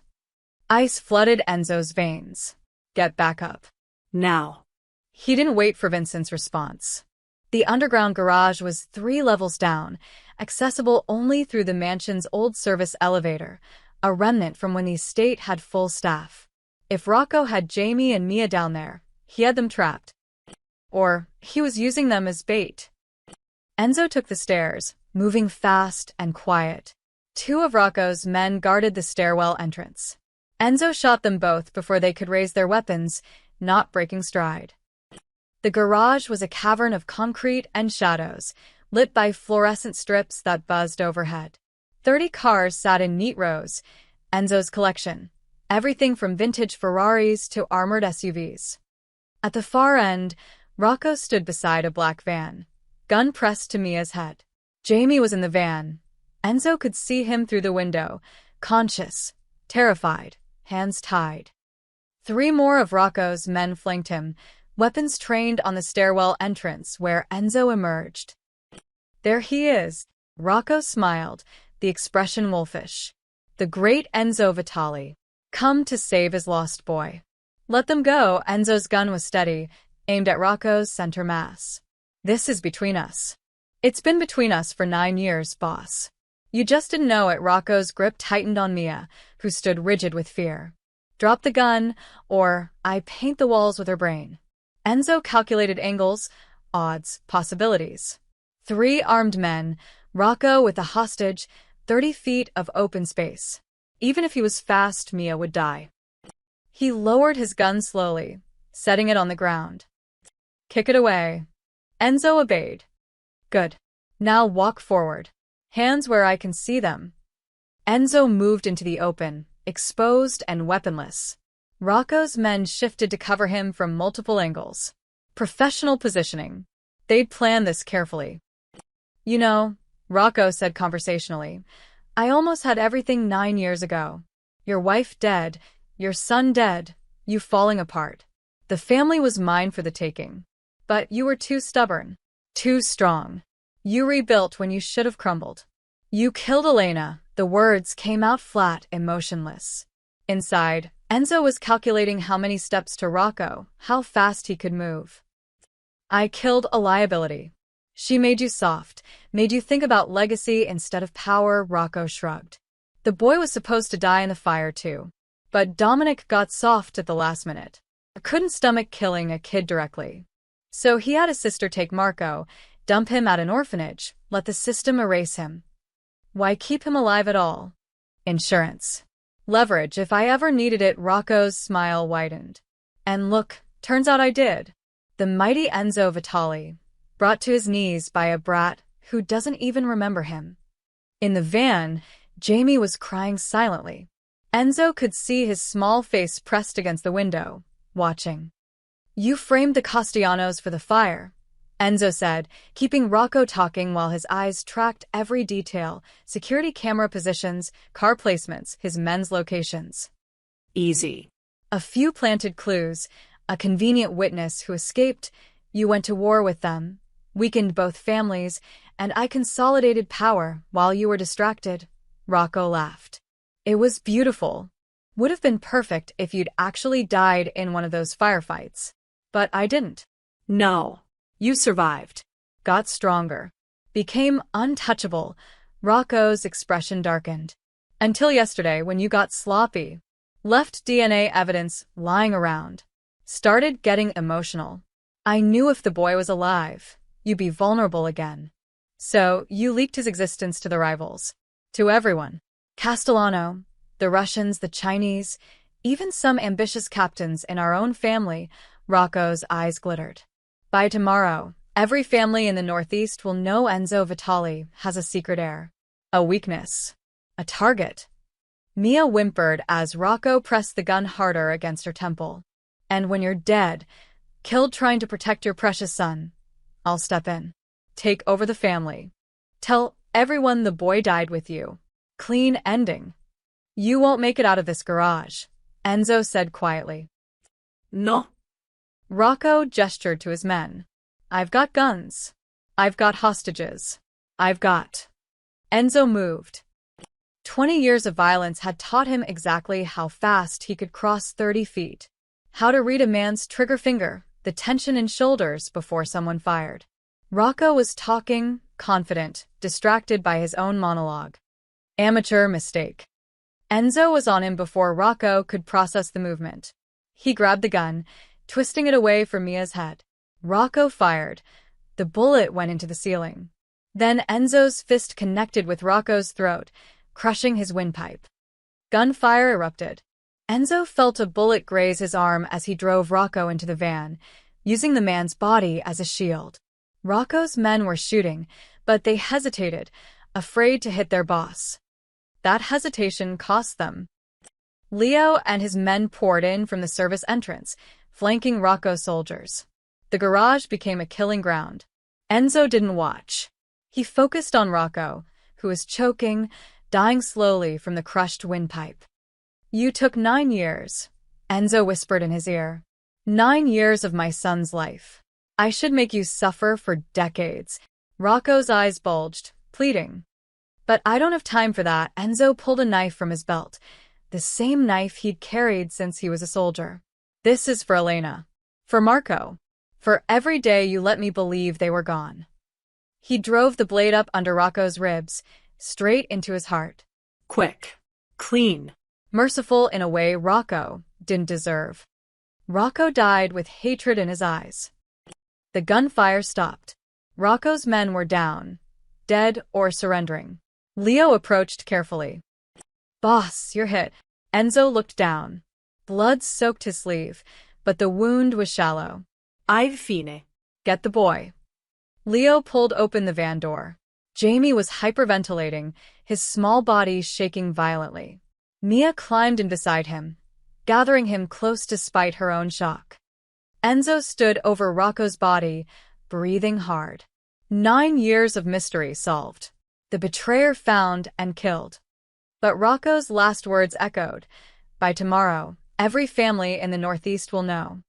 [SPEAKER 1] Ice flooded Enzo's veins. "Get back up.
[SPEAKER 2] Now."
[SPEAKER 1] He didn't wait for Vincent's response. The underground garage was 3 levels down, accessible only through the mansion's old service elevator, a remnant from when the estate had full staff. If Rocco had Jamie and Mia down there, he had them trapped. Or he was using them as bait. Enzo took the stairs, moving fast and quiet. 2 of Rocco's men guarded the stairwell entrance. Enzo shot them both before they could raise their weapons, not breaking stride. The garage was a cavern of concrete and shadows, lit by fluorescent strips that buzzed overhead. 30 cars sat in neat rows, Enzo's collection, everything from vintage Ferraris to armored SUVs. At the far end, Rocco stood beside a black van, gun pressed to Mia's head. Jamie was in the van. Enzo could see him through the window, conscious, terrified, hands tied. 3 more of Rocco's men flanked him, weapons trained on the stairwell entrance where Enzo emerged. "There he is." Rocco smiled, the expression wolfish. "The great Enzo Vitali, come to save his lost boy." "Let them go." Enzo's gun was steady, aimed at Rocco's center mass. "This is between us." "It's been between us for 9 years, boss. You just didn't know it." Rocco's grip tightened on Mia, who stood rigid with fear. "Drop the gun, or I paint the walls with her brain." Enzo calculated angles, odds, possibilities. 3 armed men, Rocco with a hostage, 30 feet of open space. Even if he was fast, Mia would die. He lowered his gun slowly, setting it on the ground. "Kick it away." Enzo obeyed. "Good. Now walk forward. Hands where I can see them." Enzo moved into the open, exposed and weaponless. Rocco's men shifted to cover him from multiple angles. Professional positioning. They'd planned this carefully. "You know," Rocco said conversationally, "I almost had everything 9 years ago. Your wife dead, your son dead, you falling apart. The family was mine for the taking. But you were too stubborn, too strong. You rebuilt when you should have crumbled. You killed Elena." The words came out flat, emotionless. Inside, Enzo was calculating how many steps to Rocco, how fast he could move. "I killed a liability. She made you soft, made you think about legacy instead of power." Rocco shrugged. The boy was supposed to die in the fire too. But Dominic got soft at the last minute. I couldn't stomach killing a kid directly. So he had his sister take Marco, dump him at an orphanage, let the system erase him. Why keep him alive at all? Insurance. Leverage if I ever needed it. Rocco's smile widened. And look, turns out I did. The mighty Enzo Vitali, brought to his knees by a brat who doesn't even remember him. In the van, Jamie was crying silently. Enzo could see his small face pressed against the window, watching. "You framed the Castellanos for the fire," Enzo said, keeping Rocco talking while his eyes tracked every detail, security camera positions, car placements, his men's locations.
[SPEAKER 2] Easy.
[SPEAKER 1] A few planted clues, a convenient witness who escaped. You went to war with them. weakened both families, and I consolidated power while you were distracted." Rocco laughed. "It was beautiful. Would have been perfect if you'd actually died in one of those firefights. But I didn't.
[SPEAKER 2] No. You survived.
[SPEAKER 1] Got stronger. Became untouchable." Rocco's expression darkened. "Until yesterday when you got sloppy. Left DNA evidence lying around. Started getting emotional. I knew if the boy was alive, you'd be vulnerable again. So you leaked his existence to the rivals. To everyone. Castellano, the Russians, the Chinese, even some ambitious captains in our own family." Rocco's eyes glittered. "By tomorrow, every family in the Northeast will know Enzo Vitali has a secret heir. A weakness. A target." Mia whimpered as Rocco pressed the gun harder against her temple. "And when you're dead, killed trying to protect your precious son, I'll step in. Take over the family. Tell everyone the boy died with you. Clean ending." "You won't make it out of this garage," Enzo said quietly.
[SPEAKER 2] No.
[SPEAKER 1] Rocco gestured to his men. "I've got guns. I've got hostages. I've got—" Enzo moved. 20 years of violence had taught him exactly how fast he could cross 30 feet. How to read a man's trigger finger, the tension in shoulders before someone fired. Rocco was talking, confident, distracted by his own monologue. Amateur mistake. Enzo was on him before Rocco could process the movement. He grabbed the gun, twisting it away from Mia's head. Rocco fired. The bullet went into the ceiling. Then Enzo's fist connected with Rocco's throat, crushing his windpipe. Gunfire erupted. Enzo felt a bullet graze his arm as he drove Rocco into the van, using the man's body as a shield. Rocco's men were shooting, but they hesitated, afraid to hit their boss. That hesitation cost them. Leo and his men poured in from the service entrance, flanking Rocco's soldiers. The garage became a killing ground. Enzo didn't watch. He focused on Rocco, who was choking, dying slowly from the crushed windpipe. "You took 9 years," Enzo whispered in his ear. 9 years of my son's life. I should make you suffer for decades." Rocco's eyes bulged, pleading. "But I don't have time for that." Enzo pulled a knife from his belt, the same knife he'd carried since he was a soldier. "This is for Elena. For Marco. For every day you let me believe they were gone." He drove the blade up under Rocco's ribs, straight into his heart.
[SPEAKER 2] Quick. Clean.
[SPEAKER 1] Merciful in a way Rocco didn't deserve. Rocco died with hatred in his eyes. The gunfire stopped. Rocco's men were down, dead or surrendering. Leo approached carefully. "Boss, you're hit." Enzo looked down. Blood soaked his sleeve, but the wound was shallow.
[SPEAKER 2] I've fine.
[SPEAKER 1] "Get the boy." Leo pulled open the van door. Jamie was hyperventilating, his small body shaking violently. Mia climbed in beside him, gathering him close despite her own shock. Enzo stood over Rocco's body, breathing hard. 9 years of mystery solved. The betrayer found and killed. But Rocco's last words echoed. By tomorrow, every family in the Northeast will know.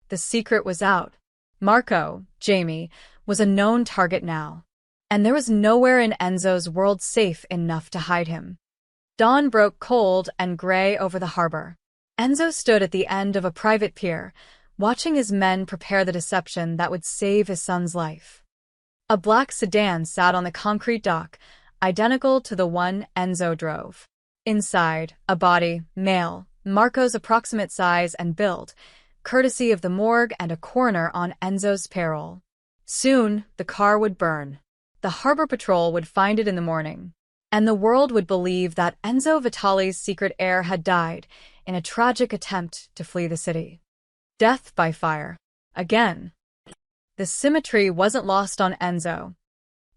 [SPEAKER 1] The secret was out. Marco, Jamie, was a known target now. And there was nowhere in Enzo's world safe enough to hide him. Dawn broke cold and gray over the harbor. Enzo stood at the end of a private pier, watching his men prepare the deception that would save his son's life. A black sedan sat on the concrete dock, identical to the one Enzo drove. Inside, a body, male, Marco's approximate size and build, courtesy of the morgue and a coroner on Enzo's payroll. Soon, the car would burn. The harbor patrol would find it in the morning. And the world would believe that Enzo Vitali's secret heir had died in a tragic attempt to flee the city. Death by fire. Again. The symmetry wasn't lost on Enzo.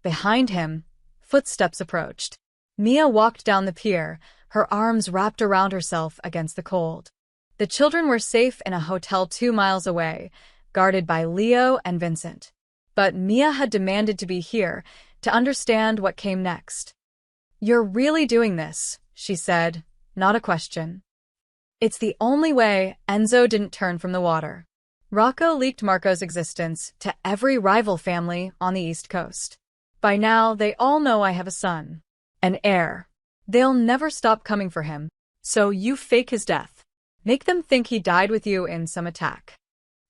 [SPEAKER 1] Behind him, footsteps approached. Mia walked down the pier, her arms wrapped around herself against the cold. The children were safe in a hotel 2 miles away, guarded by Leo and Vincent. But Mia had demanded to be here to understand what came next. "You're really doing this," she said, not a question. "It's the only way." Enzo didn't turn from the water. Rocco leaked Marco's existence to every rival family on the East Coast. By now, they all know I have a son. An heir. They'll never stop coming for him.
[SPEAKER 2] So you fake his death.
[SPEAKER 1] Make them think he died with you in some attack.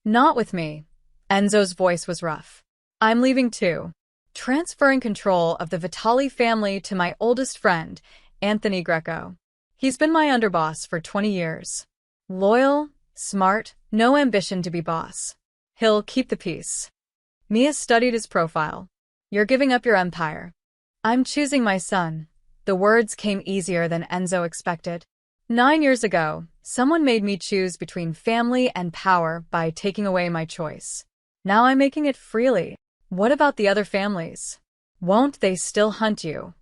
[SPEAKER 1] Not with me. Enzo's voice was rough. I'm leaving too. Transferring control of the Vitali family to my oldest friend, Anthony Greco. He's been my underboss for 20 years. Loyal, smart, no ambition to be boss. He'll keep the peace. Mia studied his profile. You're giving up your empire. I'm choosing my son. The words came easier than Enzo expected. 9 years ago, someone made me choose between family and power by taking away my choice. Now I'm making it freely. What about the other families? Won't they still hunt you?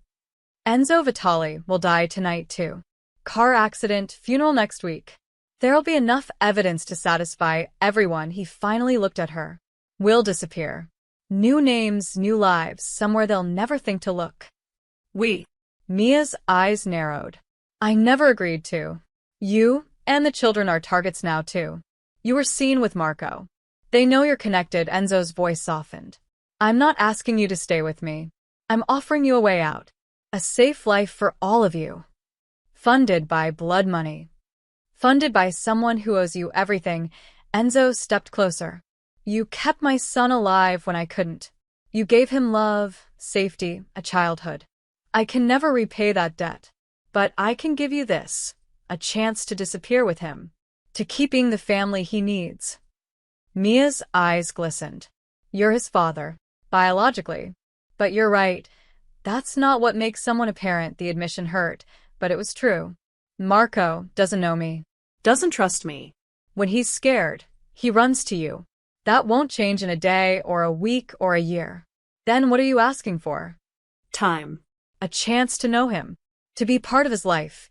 [SPEAKER 1] Enzo Vitali will die tonight too. Car accident, funeral next week. There'll be enough evidence to satisfy everyone he finally looked at her. We'll disappear. New names, new lives, somewhere they'll never think to look.
[SPEAKER 2] We.
[SPEAKER 1] Mia's eyes narrowed. I never agreed to. You and the children are targets now too. You were seen with Marco. They know you're connected, Enzo's voice softened. I'm not asking you to stay with me. I'm offering you a way out. A safe life for all of you. Funded by blood money. Funded by someone who owes you everything. Enzo stepped closer. You kept my son alive when I couldn't. You gave him love, safety, a childhood. I can never repay that debt. But I can give you this, a chance to disappear with him. To keep being the family he needs. Mia's eyes glistened. You're his father, biologically. But you're right. That's not what makes someone a parent, the admission hurt, but it was true. Marco doesn't know me.
[SPEAKER 2] Doesn't trust me.
[SPEAKER 1] When he's scared, he runs to you. That won't change in a day or a week or a year. Then what are you asking for?
[SPEAKER 2] Time.
[SPEAKER 1] A chance to know him. To be part of his life.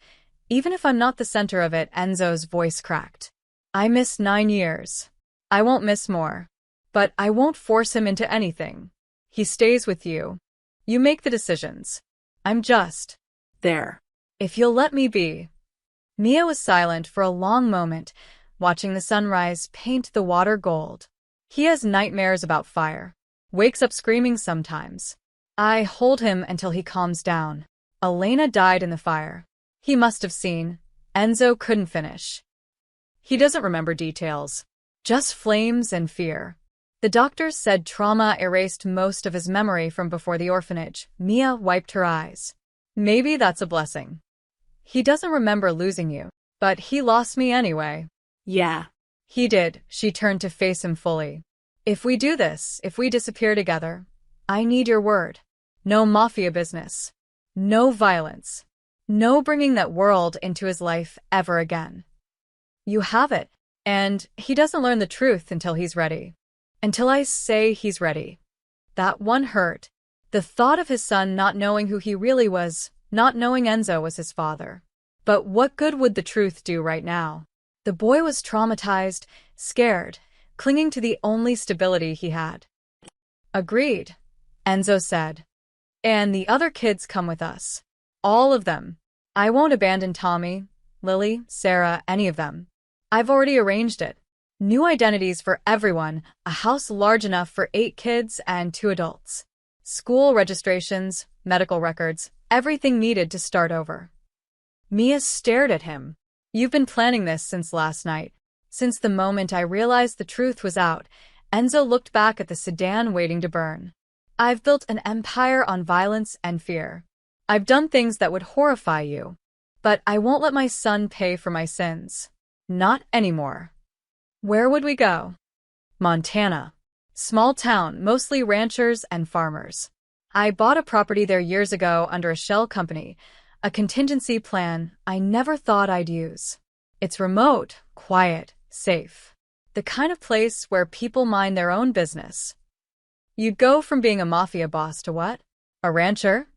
[SPEAKER 1] Even if I'm not the center of it, Enzo's voice cracked. I missed 9 years. I won't miss more. But I won't force him into anything. He stays with you. You make the decisions. I'm just
[SPEAKER 2] there.
[SPEAKER 1] If you'll let me be. Mia was silent for a long moment, watching the sunrise paint the water gold. He has nightmares about fire. Wakes up screaming sometimes. I hold him until he calms down. Elena died in the fire. He must have seen. Enzo couldn't finish. He doesn't remember details. Just flames and fear. The doctors said trauma erased most of his memory from before the orphanage. Mia wiped her eyes. Maybe that's a blessing. He doesn't remember losing you, but he lost me anyway.
[SPEAKER 2] Yeah.
[SPEAKER 1] He did. She turned to face him fully. If we do this, if we disappear together, I need your word. No mafia business. No violence. No bringing that world into his life ever again. You have it. And he doesn't learn the truth until he's ready. Until I say he's ready. That one hurt. The thought of his son not knowing who he really was, not knowing Enzo was his father. But what good would the truth do right now? The boy was traumatized, scared, clinging to the only stability he had. Agreed, Enzo said. And the other kids come with us. All of them. I won't abandon Tommy, Lily, Sarah, any of them. I've already arranged it. New identities for everyone, a house large enough for 8 kids and 2 adults. School registrations, medical records, everything needed to start over. Mia stared at him. You've been planning this since last night. Since the moment I realized the truth was out, Enzo looked back at the sedan waiting to burn. I've built an empire on violence and fear. I've done things that would horrify you. But I won't let my son pay for my sins. Not anymore. Where would we go? Montana. Small town, mostly ranchers and farmers. I bought a property there years ago under a shell company, a contingency plan I never thought I'd use. It's remote, quiet, safe. The kind of place where people mind their own business. You'd go from being a mafia boss to what? A rancher?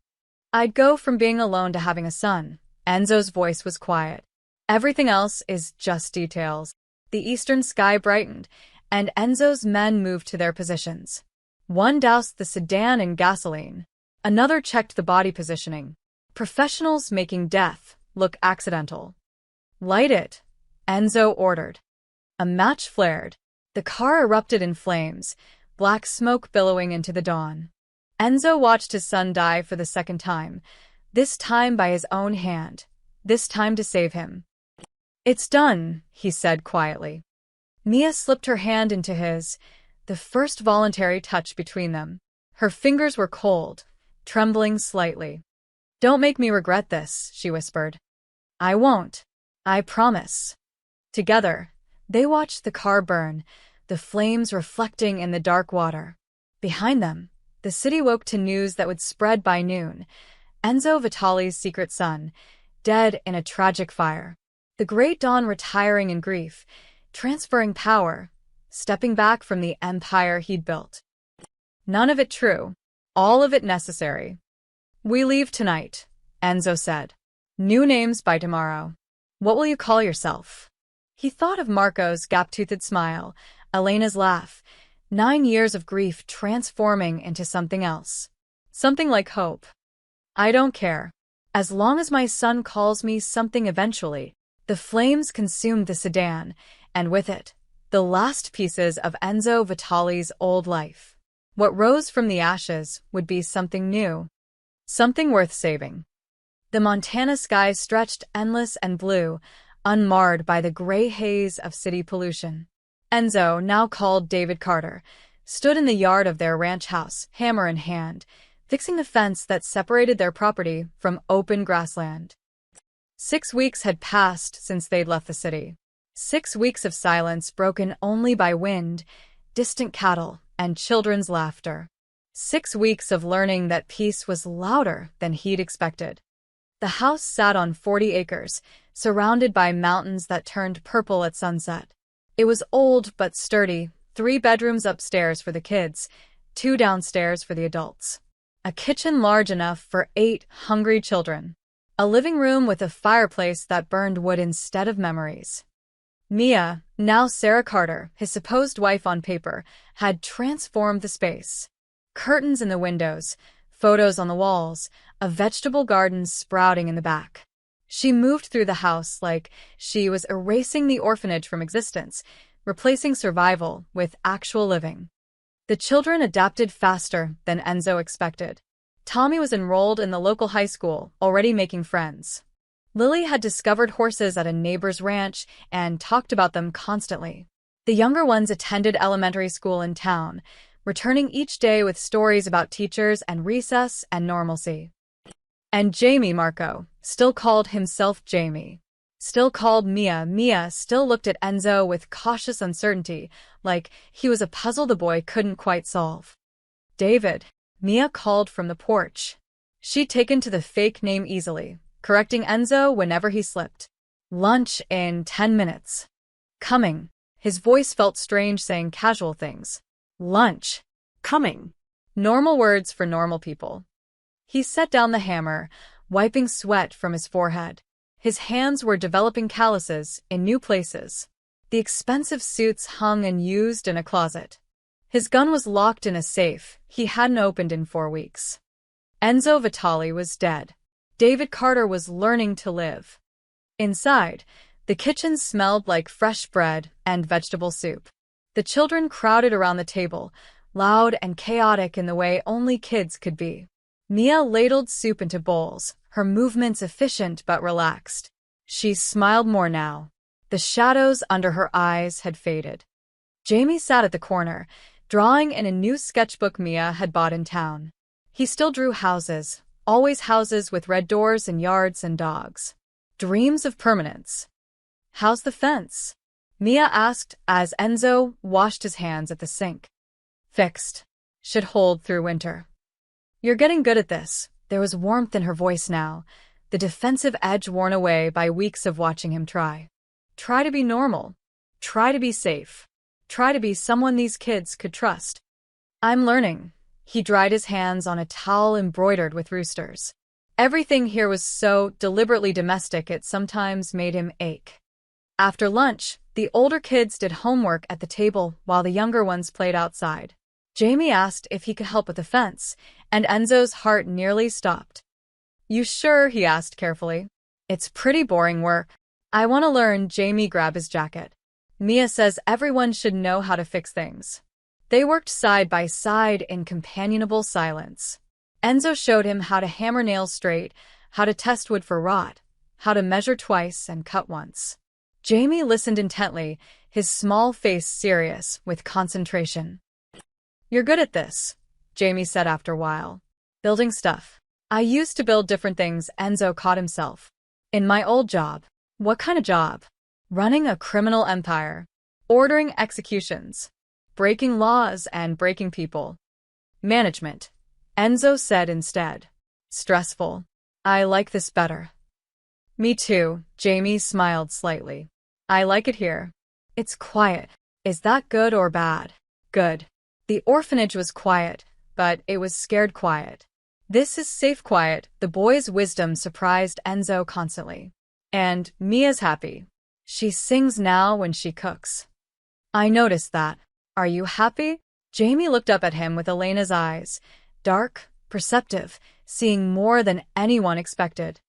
[SPEAKER 1] I'd go from being alone to having a son. Enzo's voice was quiet. Everything else is just details. The eastern sky brightened, and Enzo's men moved to their positions. One doused the sedan in gasoline. Another checked the body positioning. Professionals making death look accidental. Light it, Enzo ordered. A match flared. The car erupted in flames, black smoke billowing into the dawn. Enzo watched his son die for the second time, this time by his own hand, this time to save him. "It's done," he said quietly. Mia slipped her hand into his, the first voluntary touch between them. Her fingers were cold, trembling slightly. "Don't make me regret this," she whispered. "I won't. I promise." Together, they watched the car burn, the flames reflecting in the dark water. Behind them, the city woke to news that would spread by noon. Enzo Vitali's secret son, dead in a tragic fire. The great Don retiring in grief, transferring power, stepping back from the empire he'd built. None of it true, all of it necessary. "We leave tonight," Enzo said. "New names by tomorrow. What will you call yourself?" He thought of Marco's gap-toothed smile, Elena's laugh, 9 years of grief transforming into something else. Something like hope. "I don't care. As long as my son calls me something eventually." The flames consumed the sedan, and with it, the last pieces of Enzo Vitali's old life. What rose from the ashes would be something new, something worth saving. The Montana skies stretched endless and blue, unmarred by the gray haze of city pollution. Enzo, now called David Carter, stood in the yard of their ranch house, hammer in hand, fixing the fence that separated their property from open grassland. 6 weeks had passed since they'd left the city. 6 weeks of silence broken only by wind, distant cattle, and children's laughter. 6 weeks of learning that peace was louder than he'd expected. The house sat on 40 acres, surrounded by mountains that turned purple at sunset. It was old but sturdy, 3 bedrooms upstairs for the kids, 2 downstairs for the adults. A kitchen large enough for 8 hungry children. A living room with a fireplace that burned wood instead of memories. Mia, now Sarah Carter, his supposed wife on paper, had transformed the space. Curtains in the windows, photos on the walls, a vegetable garden sprouting in the back. She moved through the house like she was erasing the orphanage from existence, replacing survival with actual living. The children adapted faster than Enzo expected. Tommy was enrolled in the local high school, already making friends. Lily had discovered horses at a neighbor's ranch and talked about them constantly. The younger ones attended elementary school in town, returning each day with stories about teachers and recess and normalcy. And Jamie Marco, still called himself Jamie, still called Mia. Mia still looked at Enzo with cautious uncertainty, like he was a puzzle the boy couldn't quite solve. "David," Mia called from the porch. She'd taken to the fake name easily, correcting Enzo whenever he slipped. "Lunch in 10 minutes. Coming." His voice felt strange saying casual things. Lunch.
[SPEAKER 2] Coming.
[SPEAKER 1] Normal words for normal people. He set down the hammer, wiping sweat from his forehead. His hands were developing calluses in new places. The expensive suits hung unused in a closet. His gun was locked in a safe he hadn't opened in 4 weeks. Enzo Vitali was dead. David Carter was learning to live. Inside, the kitchen smelled like fresh bread and vegetable soup. The children crowded around the table, loud and chaotic in the way only kids could be. Mia ladled soup into bowls, her movements efficient but relaxed. She smiled more now. The shadows under her eyes had faded. Jamie sat at the corner, drawing in a new sketchbook Mia had bought in town. He still drew houses, always houses with red doors and yards and dogs. Dreams of permanence. "How's the fence?" Mia asked as Enzo washed his hands at the sink. "Fixed. Should hold through winter." "You're getting good at this." There was warmth in her voice now, the defensive edge worn away by weeks of watching him try. Try to be normal. Try to be safe. Try to be someone these kids could trust. "I'm learning." He dried his hands on a towel embroidered with roosters. Everything here was so deliberately domestic it sometimes made him ache. After lunch, the older kids did homework at the table while the younger ones played outside. Jamie asked if he could help with the fence, and Enzo's heart nearly stopped. "You sure?" he asked carefully. "It's pretty boring work." "I want to learn." Jamie grabbed his jacket. Mia says everyone should know how to fix things. They worked side by side in companionable silence. Enzo showed him how to hammer nails straight, how to test wood for rot, how to measure twice and cut once. Jamie listened intently, his small face serious with concentration. "You're good at this," Jamie said after a while. "Building stuff." "I used to build different things," Enzo caught himself. "In my old job." "What kind of job?" "Running a criminal empire. Ordering executions. Breaking laws and breaking people." "Management," Enzo said instead. "Stressful. I like this better." "Me too," Jamie smiled slightly. "I like it here. It's quiet." "Is that good or bad?" "Good." The orphanage was quiet, but it was scared quiet. This is safe quiet. The boy's wisdom surprised Enzo constantly. "And Mia's happy. She sings now when she cooks." "I noticed that. Are you happy?" Jamie looked up at him with Elena's eyes, dark, perceptive, seeing more than anyone expected.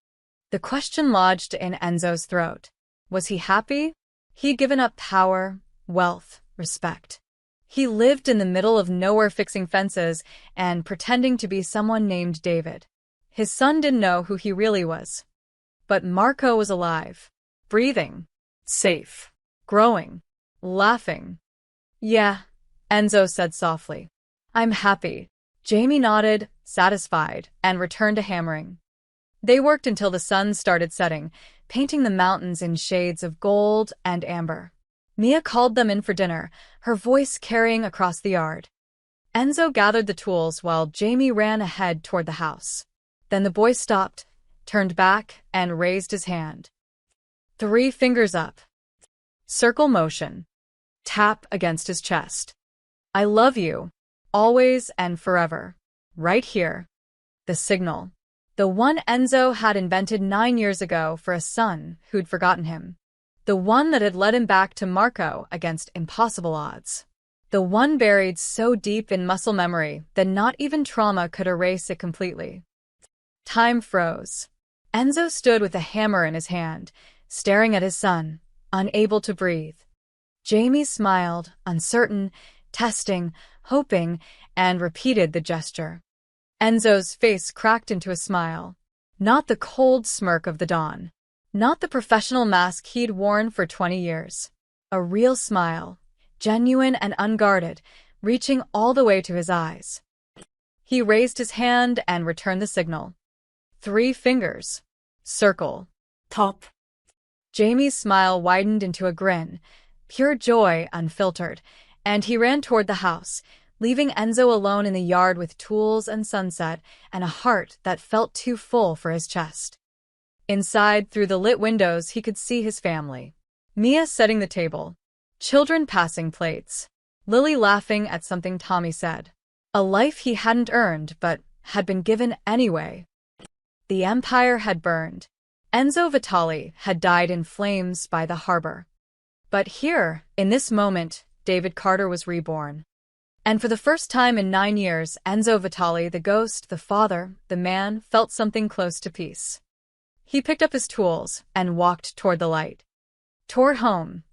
[SPEAKER 1] The question lodged in Enzo's throat. Was he happy? He'd given up power, wealth, respect. He lived in the middle of nowhere fixing fences and pretending to be someone named David. His son didn't know who he really was. But Marco was alive, breathing, safe, growing, laughing. "Yeah," Enzo said softly. "I'm happy." Jamie nodded, satisfied, and returned to hammering. They worked until the sun started setting, painting the mountains in shades of gold and amber. Mia called them in for dinner, her voice carrying across the yard. Enzo gathered the tools while Jamie ran ahead toward the house. Then the boy stopped, turned back, and raised his hand. 3 fingers up. Circle motion. Tap against his chest. "I love you. Always and forever. Right here." The signal. The one Enzo had invented 9 years ago for a son who'd forgotten him. The one that had led him back to Marco against impossible odds. The one buried so deep in muscle memory that not even trauma could erase it completely. Time froze. Enzo stood with a hammer in his hand, staring at his son, unable to breathe. Jamie smiled, uncertain, testing, hoping, and repeated the gesture. Enzo's face cracked into a smile. Not the cold smirk of the dawn. Not the professional mask he'd worn for 20 years. A real smile, genuine and unguarded, reaching all the way to his eyes. He raised his hand and returned the signal. 3 fingers. Circle.
[SPEAKER 2] Top.
[SPEAKER 1] Jamie's smile widened into a grin, pure joy unfiltered, and he ran toward the house, leaving Enzo alone in the yard with tools and sunset and a heart that felt too full for his chest. Inside, through the lit windows, he could see his family. Mia setting the table. Children passing plates. Lily laughing at something Tommy said. A life he hadn't earned, but had been given anyway. The empire had burned. Enzo Vitali had died in flames by the harbor. But here, in this moment, David Carter was reborn. And for the first time in 9 years, Enzo Vitali, the ghost, the father, the man, felt something close to peace. He picked up his tools and walked toward the light. Toward home,